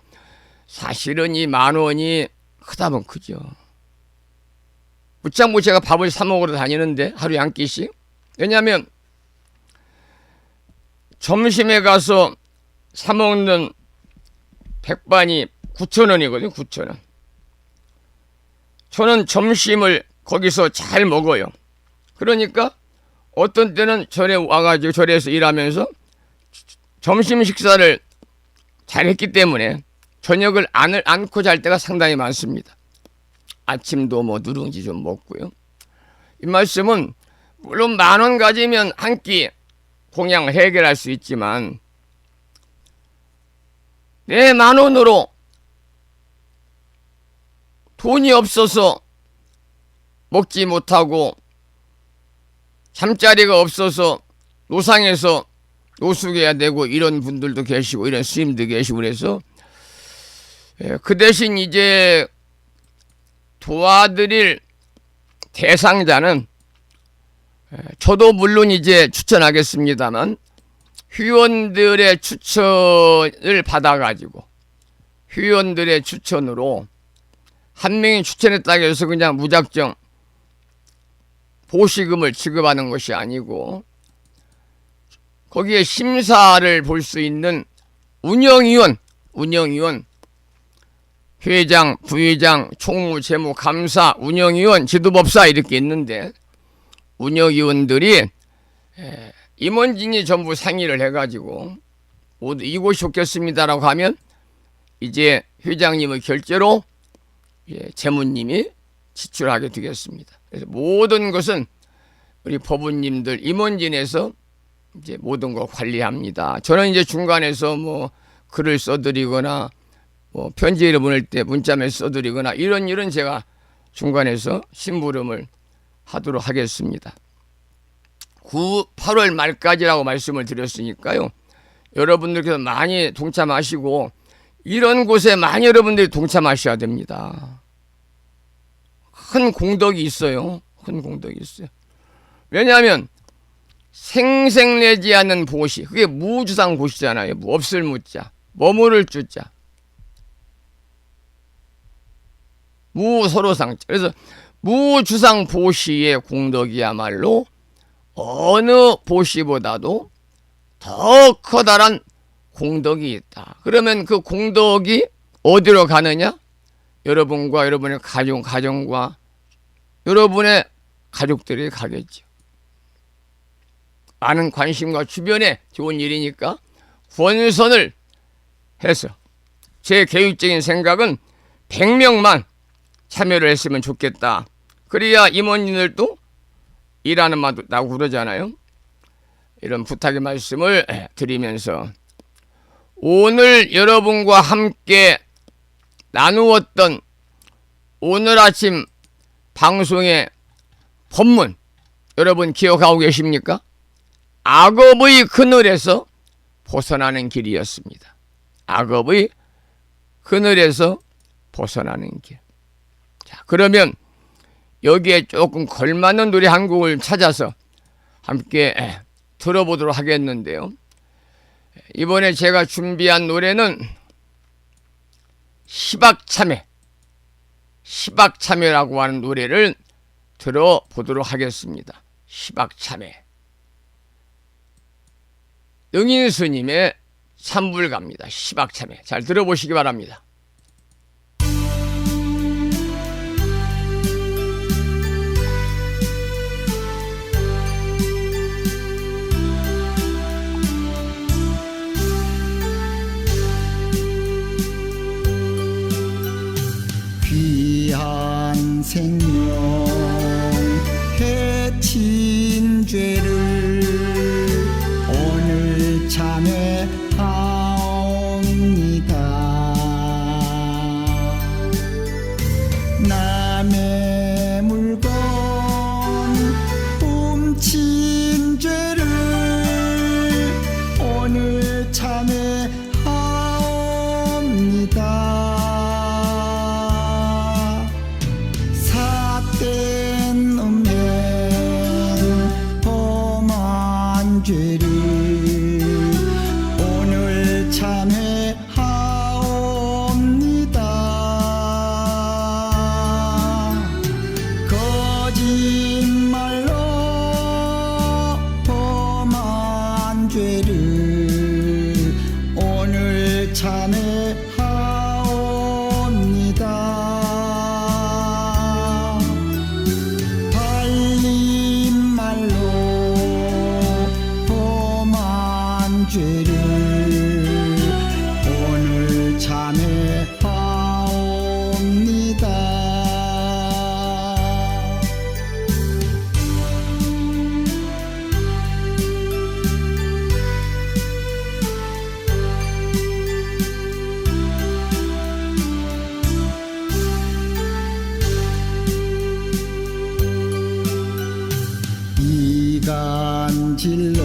사실은 이 10,000원이 크다면 크죠. 무창 제가 밥을 사 먹으러 다니는데 하루에 한 끼씩. 왜냐하면 점심에 가서 사 먹는 백반이 9,000원이거든요. 9,000원. 저는 점심을 거기서 잘 먹어요. 그러니까 어떤 때는 절에 와가지고 절에서 일하면서 점심 식사를 잘 했기 때문에 저녁을 안고 잘 때가 상당히 많습니다. 아침도 뭐 누룽지 좀 먹고요. 이 말씀은 물론 10,000원 가지면 한 끼 공양을 해결할 수 있지만, 내 10,000원으로 돈이 없어서 먹지 못하고 잠자리가 없어서 노상에서 노숙해야 되고 이런 분들도 계시고 이런 스님도 계시고, 그래서 그 대신 이제 도와드릴 대상자는 저도 물론 이제 추천하겠습니다만, 회원들의 추천을 받아가지고 회원들의 추천으로 한 명이 추천했다고 해서 그냥 무작정 보시금을 지급하는 것이 아니고, 거기에 심사를 볼 수 있는 운영위원 회장, 부회장, 총무, 재무, 감사, 운영위원, 지도법사 이렇게 있는데 운영위원들이 임원진이 전부 상의를 해가지고 모두 이곳이 좋겠습니다라고 하면 이제 회장님의 결재로 재무님이 지출하게 되겠습니다. 그래서 모든 것은 우리 법원님들 임원진에서 이제 모든 거 관리합니다. 저는 이제 중간에서 뭐 글을 써드리거나 뭐 편지를 보낼 때 문자를 써드리거나 이런 일은 제가 중간에서 심부름을 하도록 하겠습니다. 8월 말까지라고 말씀을 드렸으니까요. 여러분들께서 많이 동참하시고 이런 곳에 많이 여러분들이 동참하셔야 됩니다. 큰 공덕이 있어요. 큰 공덕이 있어요. 왜냐하면 생생내지 않는 보시, 그게 무주상 보시잖아요. 없을 무자, 머무를 주자, 무서로상자. 그래서 무주상 보시의 공덕이야말로 어느 보시보다도 더 커다란 공덕이 있다. 그러면 그 공덕이 어디로 가느냐? 여러분과 여러분의 가정과 여러분의 가족들이 가겠죠. 많은 관심과 주변에 좋은 일이니까 권선을 해서 제 개인적인 생각은 100명만 참여를 했으면 좋겠다. 그래야 임원님들도 일하는 맛도 나고 그러잖아요. 이런 부탁의 말씀을 드리면서 오늘 여러분과 함께 나누었던 오늘 아침 방송의 본문 여러분 기억하고 계십니까? 악업의 그늘에서 벗어나는 길이었습니다. 악업의 그늘에서 벗어나는 길. 자, 그러면 여기에 조금 걸맞는 노래 한 곡을 찾아서 함께 들어보도록 하겠는데요. 이번에 제가 준비한 노래는 시박참회라고 하는 노래를 들어보도록 하겠습니다. 시박참회. 응인스님의 참불가입니다. 시박참회. 잘 들어보시기 바랍니다. 귀한 생명 해친 죄를 오늘 참회하옵니다. 남의 물건 훔친 죄를 오늘 참회하옵니다. 삿된 음행 범한 죄를 오늘 참회하옵니다. 거짓말로 범한 죄를 오늘 참회하옵니다. 달린 말로 범한 죄를 오늘 참회하옵니다. 이간질로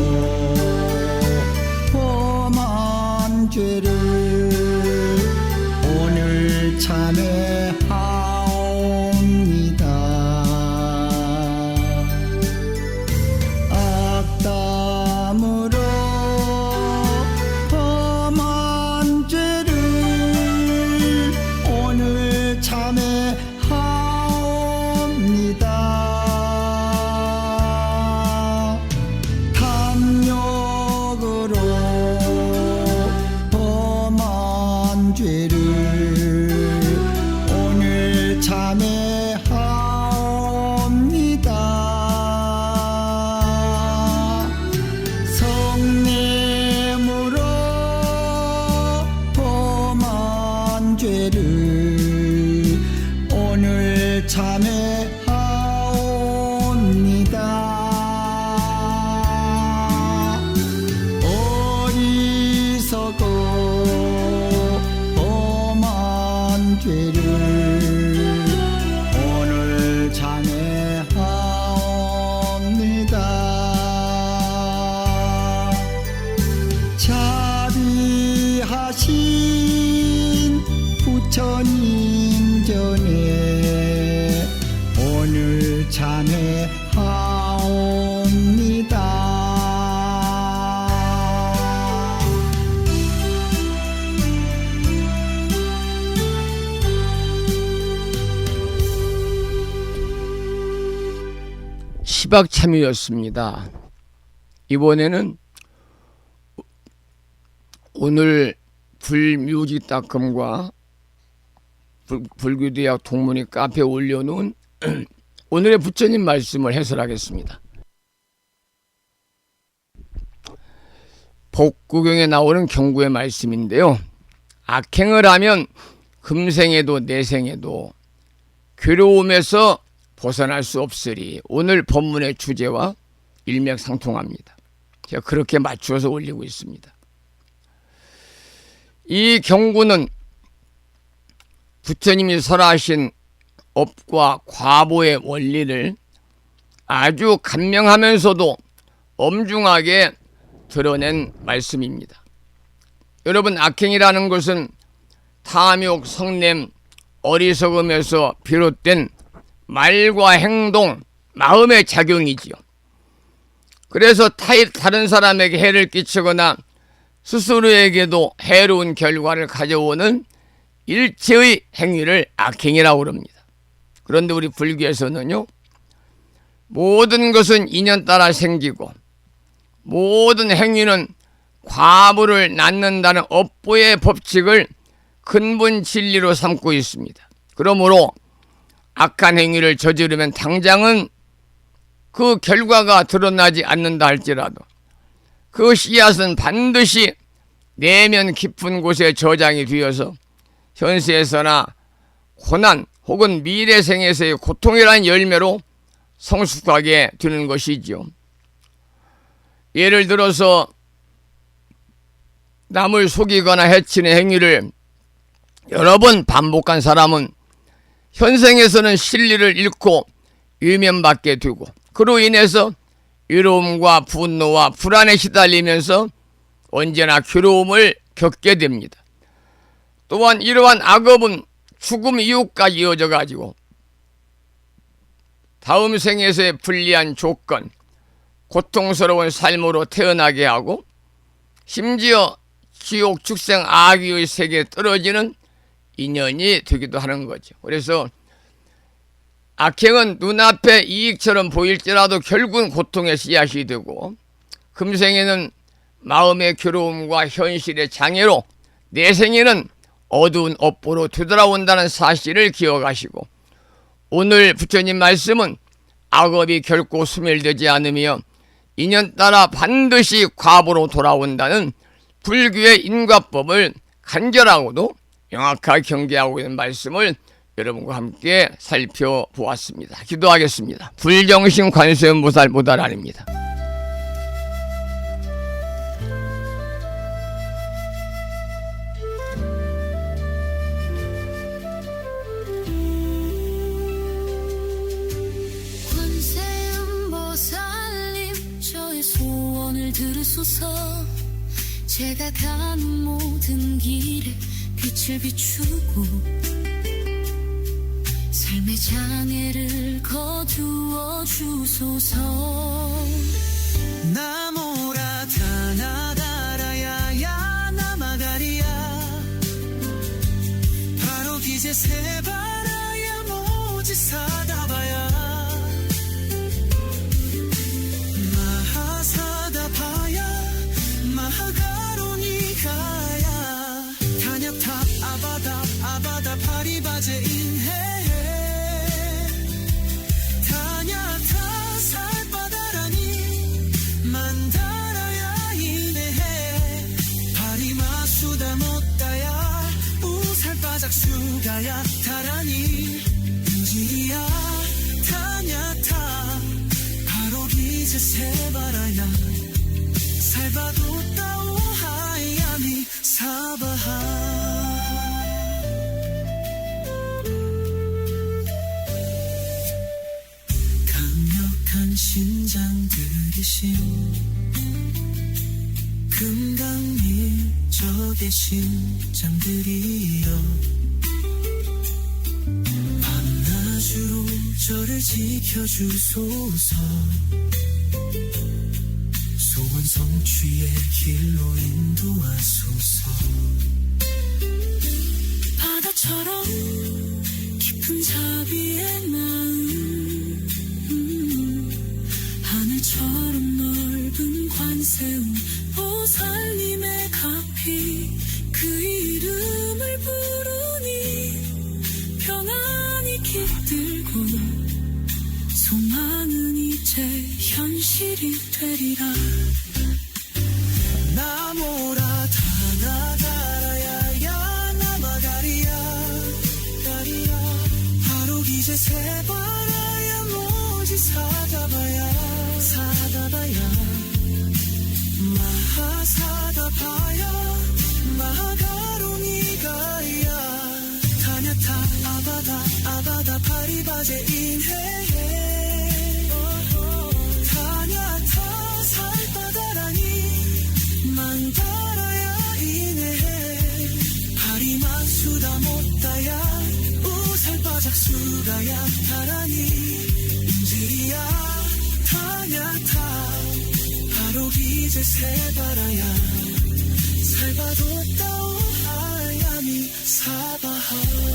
범한 죄를 오늘 참회하옵니다. 악담으로 범한 죄를 오늘 참회하옵니다. 시박참여였습니다. 이번에는 오늘 불뮤직닷컴과 불교대학 동문회 카페에 올려놓은 오늘의 부처님 말씀을 해설하겠습니다. 복구경에 나오는 경구의 말씀인데요. 악행을 하면 금생에도 내생에도 괴로움에서 벗어날 수 없으리. 오늘 법문의 주제와 일맥상통합니다. 제가 그렇게 맞추어서 올리고 있습니다. 이 경구는 부처님이 설하신 업과 과보의 원리를 아주 간명하면서도 엄중하게 드러낸 말씀입니다. 여러분, 악행이라는 것은 탐욕, 성냄, 어리석음에서 비롯된 말과 행동, 마음의 작용이지요. 그래서 다른 사람에게 해를 끼치거나 스스로에게도 해로운 결과를 가져오는 일체의 행위를 악행이라고 합니다. 그런데 우리 불교에서는요, 모든 것은 인연 따라 생기고 모든 행위는 과보를 낳는다는 업보의 법칙을 근본 진리로 삼고 있습니다. 그러므로 악한 행위를 저지르면 당장은 그 결과가 드러나지 않는다 할지라도 그 씨앗은 반드시 내면 깊은 곳에 저장이 되어서 현세에서나 고난 혹은 미래생에서의 고통이라는 열매로 성숙하게 되는 것이지요. 예를 들어서 남을 속이거나 해치는 행위를 여러 번 반복한 사람은 현생에서는 실리를 잃고 유면받게 되고 그로 인해서 외로움과 분노와 불안에 시달리면서 언제나 괴로움을 겪게 됩니다. 또한 이러한 악업은 죽음 이후까지 이어져 가지고 다음 생에서의 불리한 조건, 고통스러운 삶으로 태어나게 하고 심지어 지옥 축생 악귀의 세계에 떨어지는 인연이 되기도 하는 거죠. 그래서 악행은 눈앞에 이익처럼 보일지라도 결국은 고통의 씨앗이 되고 금생에는 마음의 괴로움과 현실의 장애로 내생에는 어두운 업보로 되돌아온다는 사실을 기억하시고 오늘 부처님 말씀은 악업이 결코 소멸되지 않으며 인연 따라 반드시 과보로 돌아온다는 불교의 인과법을 간절하고도 명확하게 경계하고 있는 말씀을 여러분과 함께 살펴보았습니다. 기도하겠습니다. 불정신 관세음보살 보살아닙니다. 관세음보살님 저의 소원을 들으소서. 제가 가는 모든 길에 빛을 비추고 삶의 장애를 거두어 주소서. 나모라 타나다라야야 나마가리야 바로 기제 세바라야 모지사다바야 마하사다바야 마하가로니가야 타냐타 아바다 파리바제 인해 타냐타 살바다라니 만다라야 이네해 파리마수다 못다야 우살바작수가야 타라니 인지리야 타냐타 바로 기제 세바라야 살바도 따오 하야미 사바하. 강력한 신장들이신 금강미적의 심장들이여 밤낮으로 저를 지켜주소서. 소원 성취의 길로 인도하소서. 바다처럼 깊은 자비의 마음 깃들고 소망은 이제 현실이 되리라 나모라 타나다라야야 나마가리야 가리야 바로 기제 세바라야 모지 사다바야 마하사다바야 마하가로니가야 타냐타 아바다 파리바제 인해해 타냐타 살바다라니 만다라야 인해해 파리마수다 못다야 우살바작수다야 타라니 인지리야 타냐타 바로 기제 세바라야 살바도다오 하야미 사바하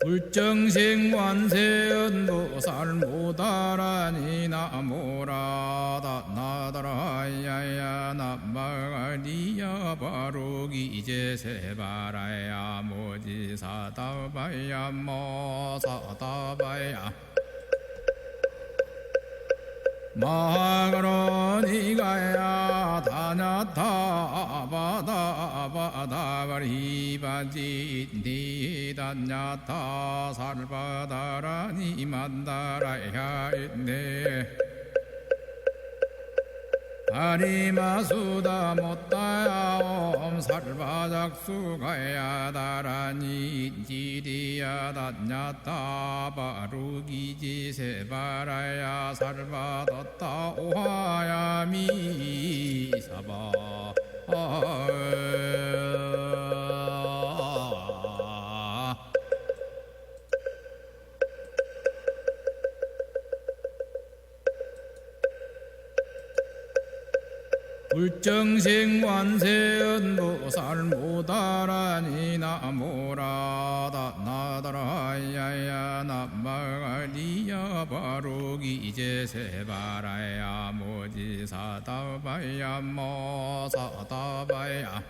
불정생 완세언도살 모다라니 나모라다 나다라야야 나마가리야 바로기제 세바라야 모지사다바야 모사다바야 마하가로니가야 다냐타바다바다바리바지 니다냐타 살바다라니 만다라야 있네 아리마수다 못다야 살바작수가야 다라니 지리야 다냐타 바루기지 세바라야 살바뒀다 오하야미 사바 불정생 완세언도살 모다라니 나모라다 나다라야야 나마가리야 바로기제 세바라야 모지사다바야 모사다바야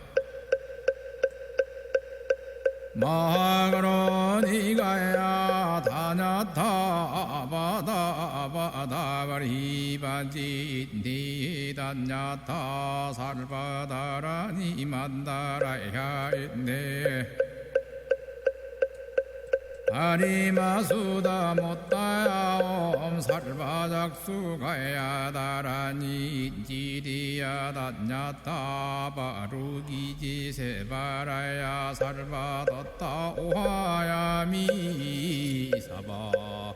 마하가로니가야 다냐타바다바다바리바지 니다냐타 살바다라니 만다라야 있네 아리마수다 못다야 살바작수가야 다라니 지리야 다냐타 바루기지 세바라야 살바뒀다 오하야미 사바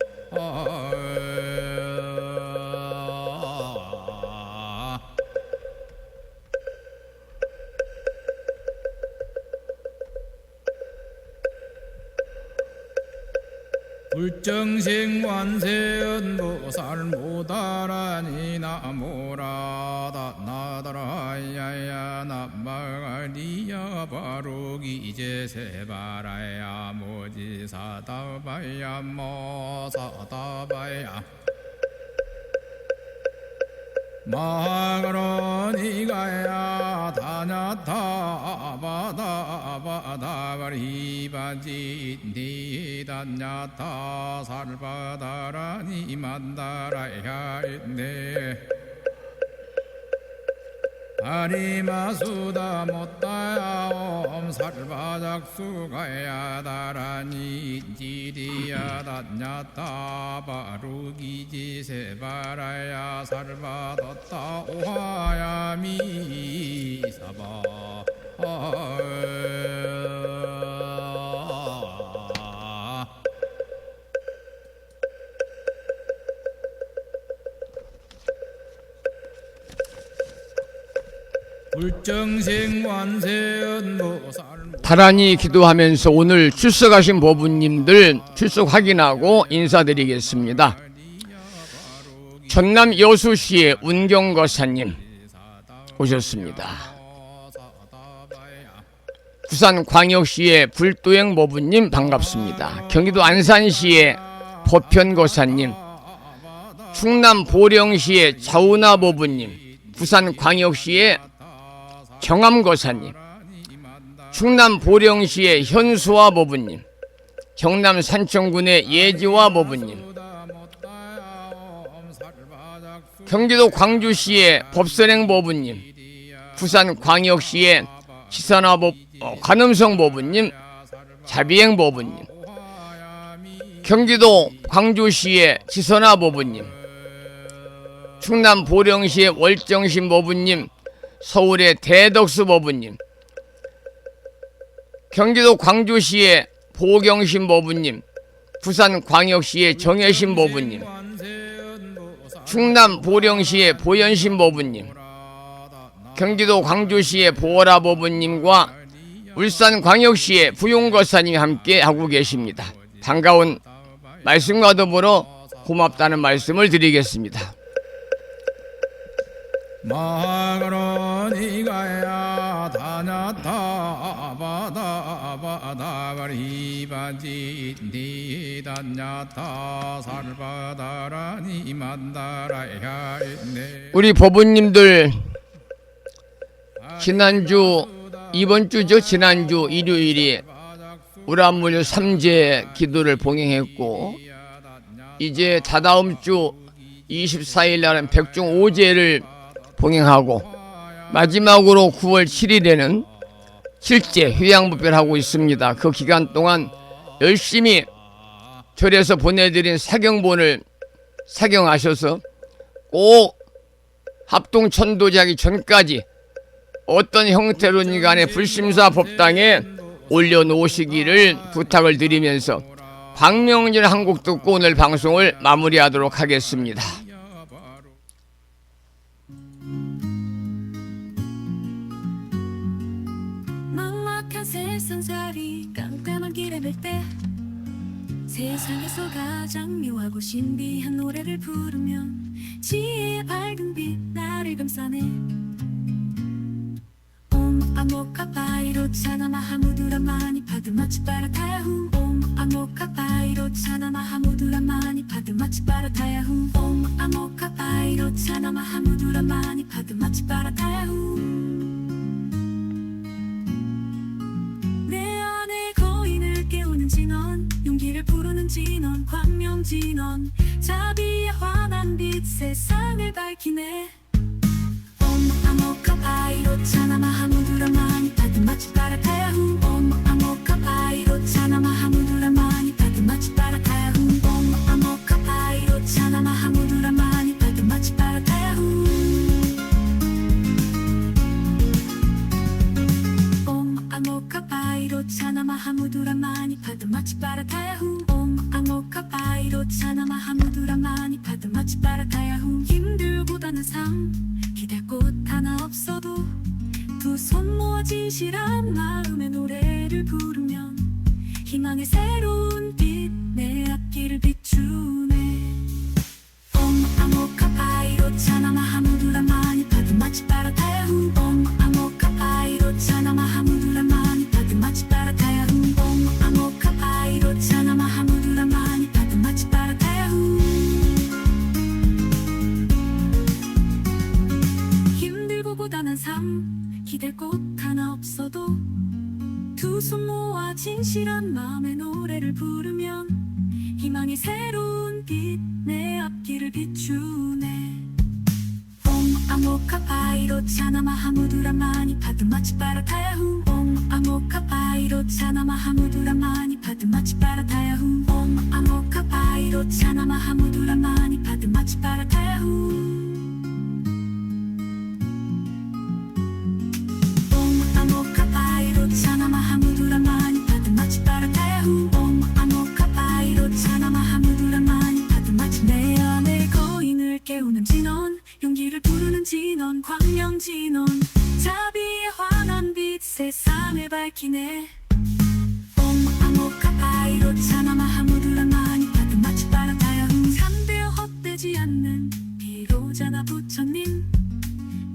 불정생 완세언도살 모다라니 나모라다 나다라야야 나마가리야 바로기제 세바라야 모지사다바야 모사다바야 마하가로니가야 다냐타바다바다바리바지 니다냐타 살바다라니 만다라야 있네 아리마수다 못다야 살바작수가야 다라니 지리야 다냐타 바루기지 세바라야 살바뒀다 오하야미 사바 불정생 완세언도살 다란히 기도하면서 오늘 출석하신 보부님들 출석 확인하고 인사드리겠습니다. 전남 여수시의 운경거사님, 오셨습니다. 부산광역시의 불도행 모부님 반갑습니다. 경기도 안산시의 보편고사님, 충남 보령시의 자우나 모부님, 부산광역시의 정암고사님, 충남 보령시의 현수화 모부님, 경남 산청군의 예지화 모부님, 경기도 광주시의 법선행 모부님, 부산광역시의 지선화 관음성 모부님, 자비행 모부님, 경기도 광주시의 지선화 모부님, 충남 보령시의 월정신 모부님, 서울의 대덕수 모부님, 경기도 광주시의 보경신 모부님, 부산광역시의 정혜신 모부님, 충남 보령시의 보현신 모부님, 경기도 광주시의 보라 모부님과 울산광역시의 부용거사님이 함께 하고 계십니다. 반가운 말씀과 더불어 고맙다는 말씀을 드리겠습니다. 마그로니가야 다냐타 바다바리바지 니다냐타 살바다라니 만다라야 있네. 우리 법부님들 지난주 이번 주죠. 지난주 일요일이 우람물 3제 기도를 봉행했고 이제 다다음 주 24일 날은 백중 5제를 봉행하고 마지막으로 9월 7일에는 7제 휴양법회를 하고 있습니다. 그 기간 동안 열심히 절에서 보내드린 사경본을 사경하셔서 꼭 합동천도제하기 전까지 어떤 형태로든 간에 불심사 법당에 올려놓으시기를 부탁을 드리면서 광명절 한 곡 듣고 오늘 방송을 마무리하도록 하겠습니다. 막막한 세상살이 깜깜한 길에 뵐 때 세상에서 가장 묘하고 신비한 노래를 부르면 지혜의 밝은 빛 나를 감싸네. 아모카 바이로 차나마하무두라 마니 파드마치 바라타야후 아모카 바이로 차나마하무두라 마니 파드마치 바라타야후 아모카 바이로 차나마하무두라 마니 파드마치 바라타야후. 내 안에 거인을 깨우는 진원, 용기를 부르는 진원, 광명 진원, 자비의 환한 빛 세상을 밝히네. 아모카 바이로 차나마하무두라 마니 파드마치 바라타야후 아모카 바이로 차나마하무두라 마니 파드마치 바라타야후 아모카 바이로 차나마하무두라 마니 파드마치 바라타야후 아모카 바이로 차나마하무두라 마니 파드마치 바라타야후 아모카 바이로 차나마하무두라 마니 파드마치 바라타야후. 힘들고다는 삶 기댈 곳 하나 없어도 두 손 모아 진실한 마음의 노래를 부르면 희망의 새로운 빛 내 앞길을 비추네. 아모카 바이로 차나마하무두라 마니 파드마치 바라타야후 아모카 바이로 차나마하무두라 마니 파드마치 바라타야후 아모카 바이로 차나마하무두라 마니 파드마치 바라타야후. 고단한 삶 기댈 곳 하나 없어도 두 손 모아 진실한 마음의 노래를 부르면 희망의 새로운 빛 내 앞길을 비추네. 아모카 바이로 차나마하무두라 마니 파드마치 바라타야후 아모카 바이로 차나마하무두라 마니 파드마치 바라타야후 아모카 바이로 차나마하무두라 마니 파드마치 바라타야후. 아모카 바이로 차나마하무두라 마니 파드마치 바라타야후 아모카 바이로 차나마하무두라 마니 파드마치. 내 안에 거인을 깨우는 진원, 용기를 부르는 진원, 광명 진원, 자비의 환한 빛 세상을 밝히네. 아모카 바이로 차나마하무두라 마니 파드마치 바라타야후. 참되어 헛되지 않는 비로자나 부처님,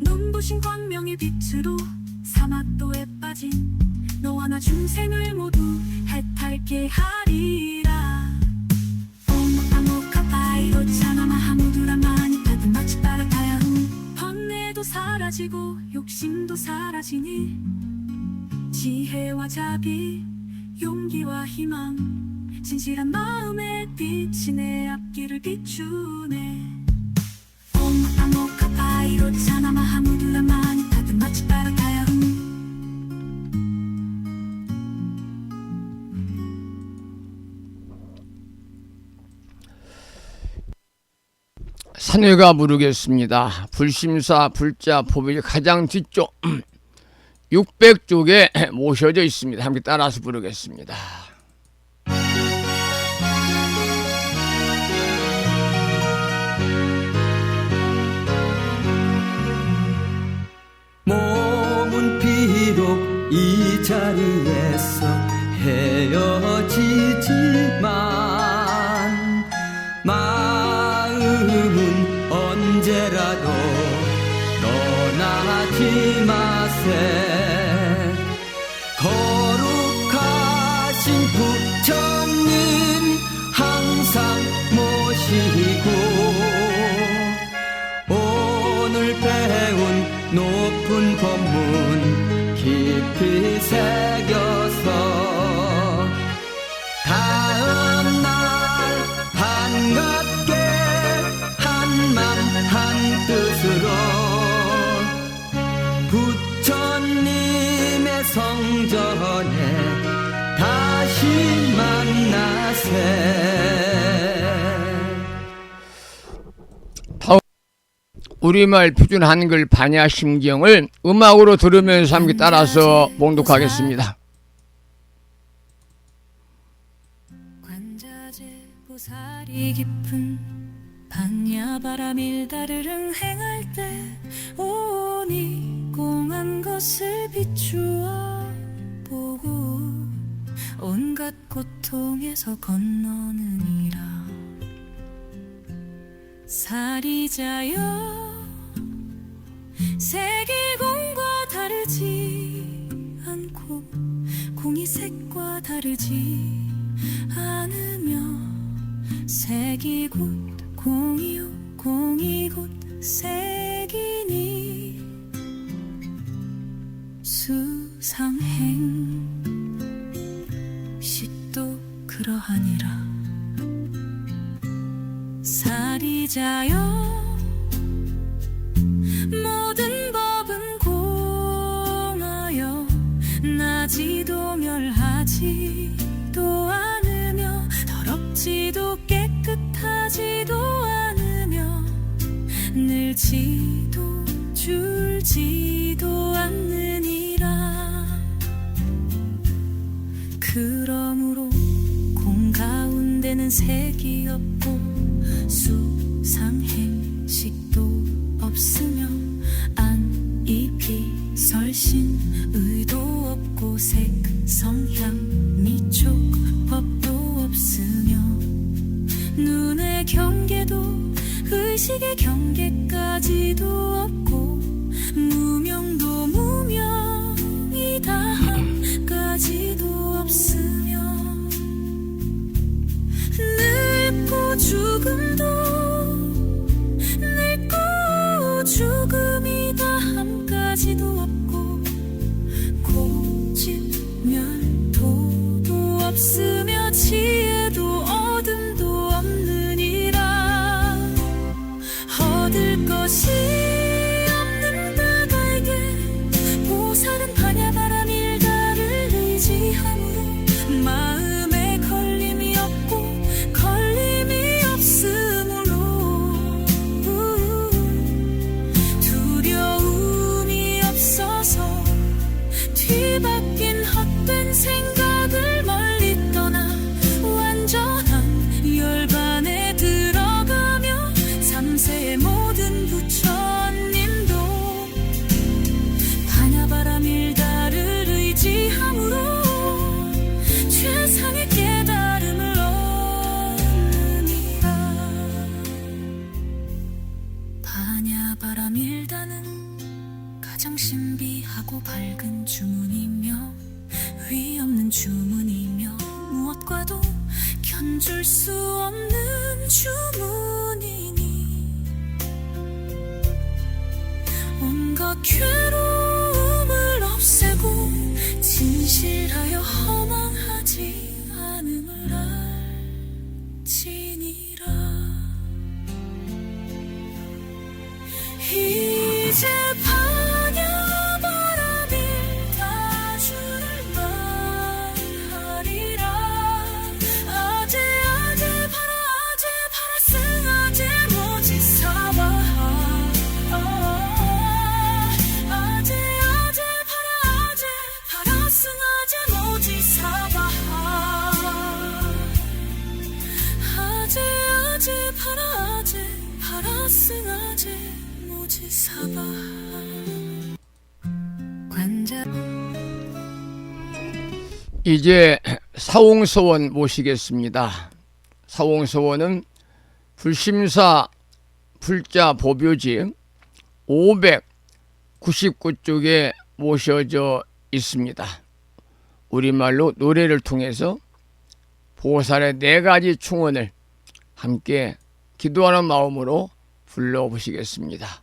눈부신 광 생명의 빛으로 사막도에 빠진 너와 나 중생을 모두 해탈게 하리라. 오모카모카파이로 차나마하무두라마니 타드 마치바라타야훈. 번뇌도 사라지고 욕심도 사라지니 지혜와 자비 용기와 희망 진실한 마음의 빛이 내 앞길을 비추네. 오모카모카파이로 차나마하무두라마니 타드 마치바라타야훈. 산회가 부르겠습니다. 불심사 불자 포백이 가장 뒤쪽 600쪽에 모셔져 있습니다. 함께 따라서 부르겠습니다. 몸은 비록 이 자리에서 헤어지지만 마음은 언제라도 떠나지 마세. 거룩하신 부처님 항상 모시고 오늘 배운 높은 법문 깊이 새겨서 다음날 반갑게 한맘 한뜻으로 부처님의 성전에 다시 만나세. 우리말 표준 한글 반야심경을 음악으로 들으면서 함께 따라서 봉독하겠습니다. 관자재 보살이 깊은 반야바라밀다를 행할 때 오니 공한 것을 비추어 보고 온갖 고통에서 건너느니라. 사리자여 색이 공과 다르지 않고 공이 색과 다르지 않으며 색이 곧 공이요 공이 곧 색이니 수상행 식도 그러하니라. 사리자여 모든 법은 공하여 나지도 멸하지도 않으며 더럽지도 깨끗하지도 않으며 늘지도 줄지도 않느니라. 그러므로 공 가운데는 색이 없고 수상행식도 없으며 안입이 설신 의도 없고 색성향 미촉 법도 없으며 눈의 경계도 의식의 경계까지도 없고 무명도 무명이다 한까지도 없으며 늙고 죽음도 늙고 죽음이다 함까지도 없고 고집멸도도 없으며 지혜도 어둠도 없느니라. 얻을 것이 없는 다가에게 보살은 반야바라밀다를 의지함으로 마음에 걸림이 없고 걸림이 없으므로 두려움이 없어서 신비하고 밝은 주문이며 위 없는 주문이며 무엇과도 견줄 수 없는 주문이니 온갖 괴로움을 없애고 진실하여 허망하지 않음을 알지니라. 이제 반야바람이 다 주를 말하리라. 아제 파라 승아제 모지 사바하. 아제 파라 승아제 모지 사바하. 아제 파라 승아제 모지 사바하. 관자 이제 사홍서원 모시겠습니다. 사홍서원은 불심사 불자 보묘지 599쪽에 모셔져 있습니다. 우리말로 노래를 통해서 보살의 4가지 충언을 함께 기도하는 마음으로 불러보시겠습니다.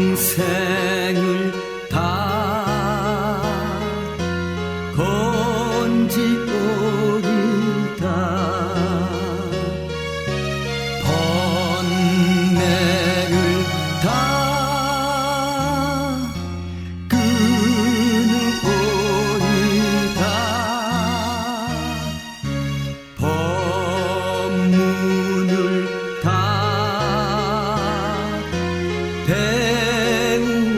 중생을 다 건지오리다. 번뇌를 다 끊으오리다. 법문을 다 배우오리다.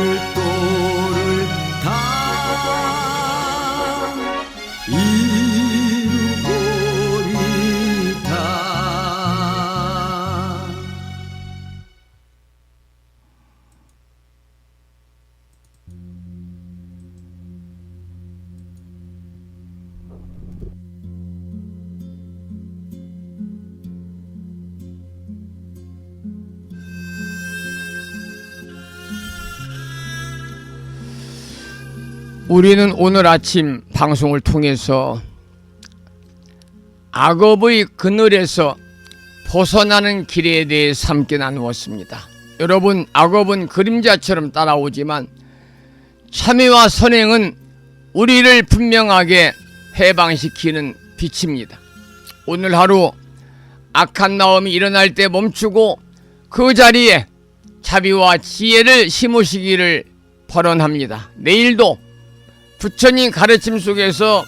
불도를 다 이루오리다. 우리는 오늘 아침 방송을 통해서 악업의 그늘에서 벗어나는 길에 대해서 함께 나누었습니다. 여러분, 악업은 그림자처럼 따라오지만 참회와 선행은 우리를 분명하게 해방시키는 빛입니다. 오늘 하루 악한 마음이 일어날 때 멈추고 그 자리에 자비와 지혜를 심으시기를 발언합니다. 내일도 부처님 가르침 속에서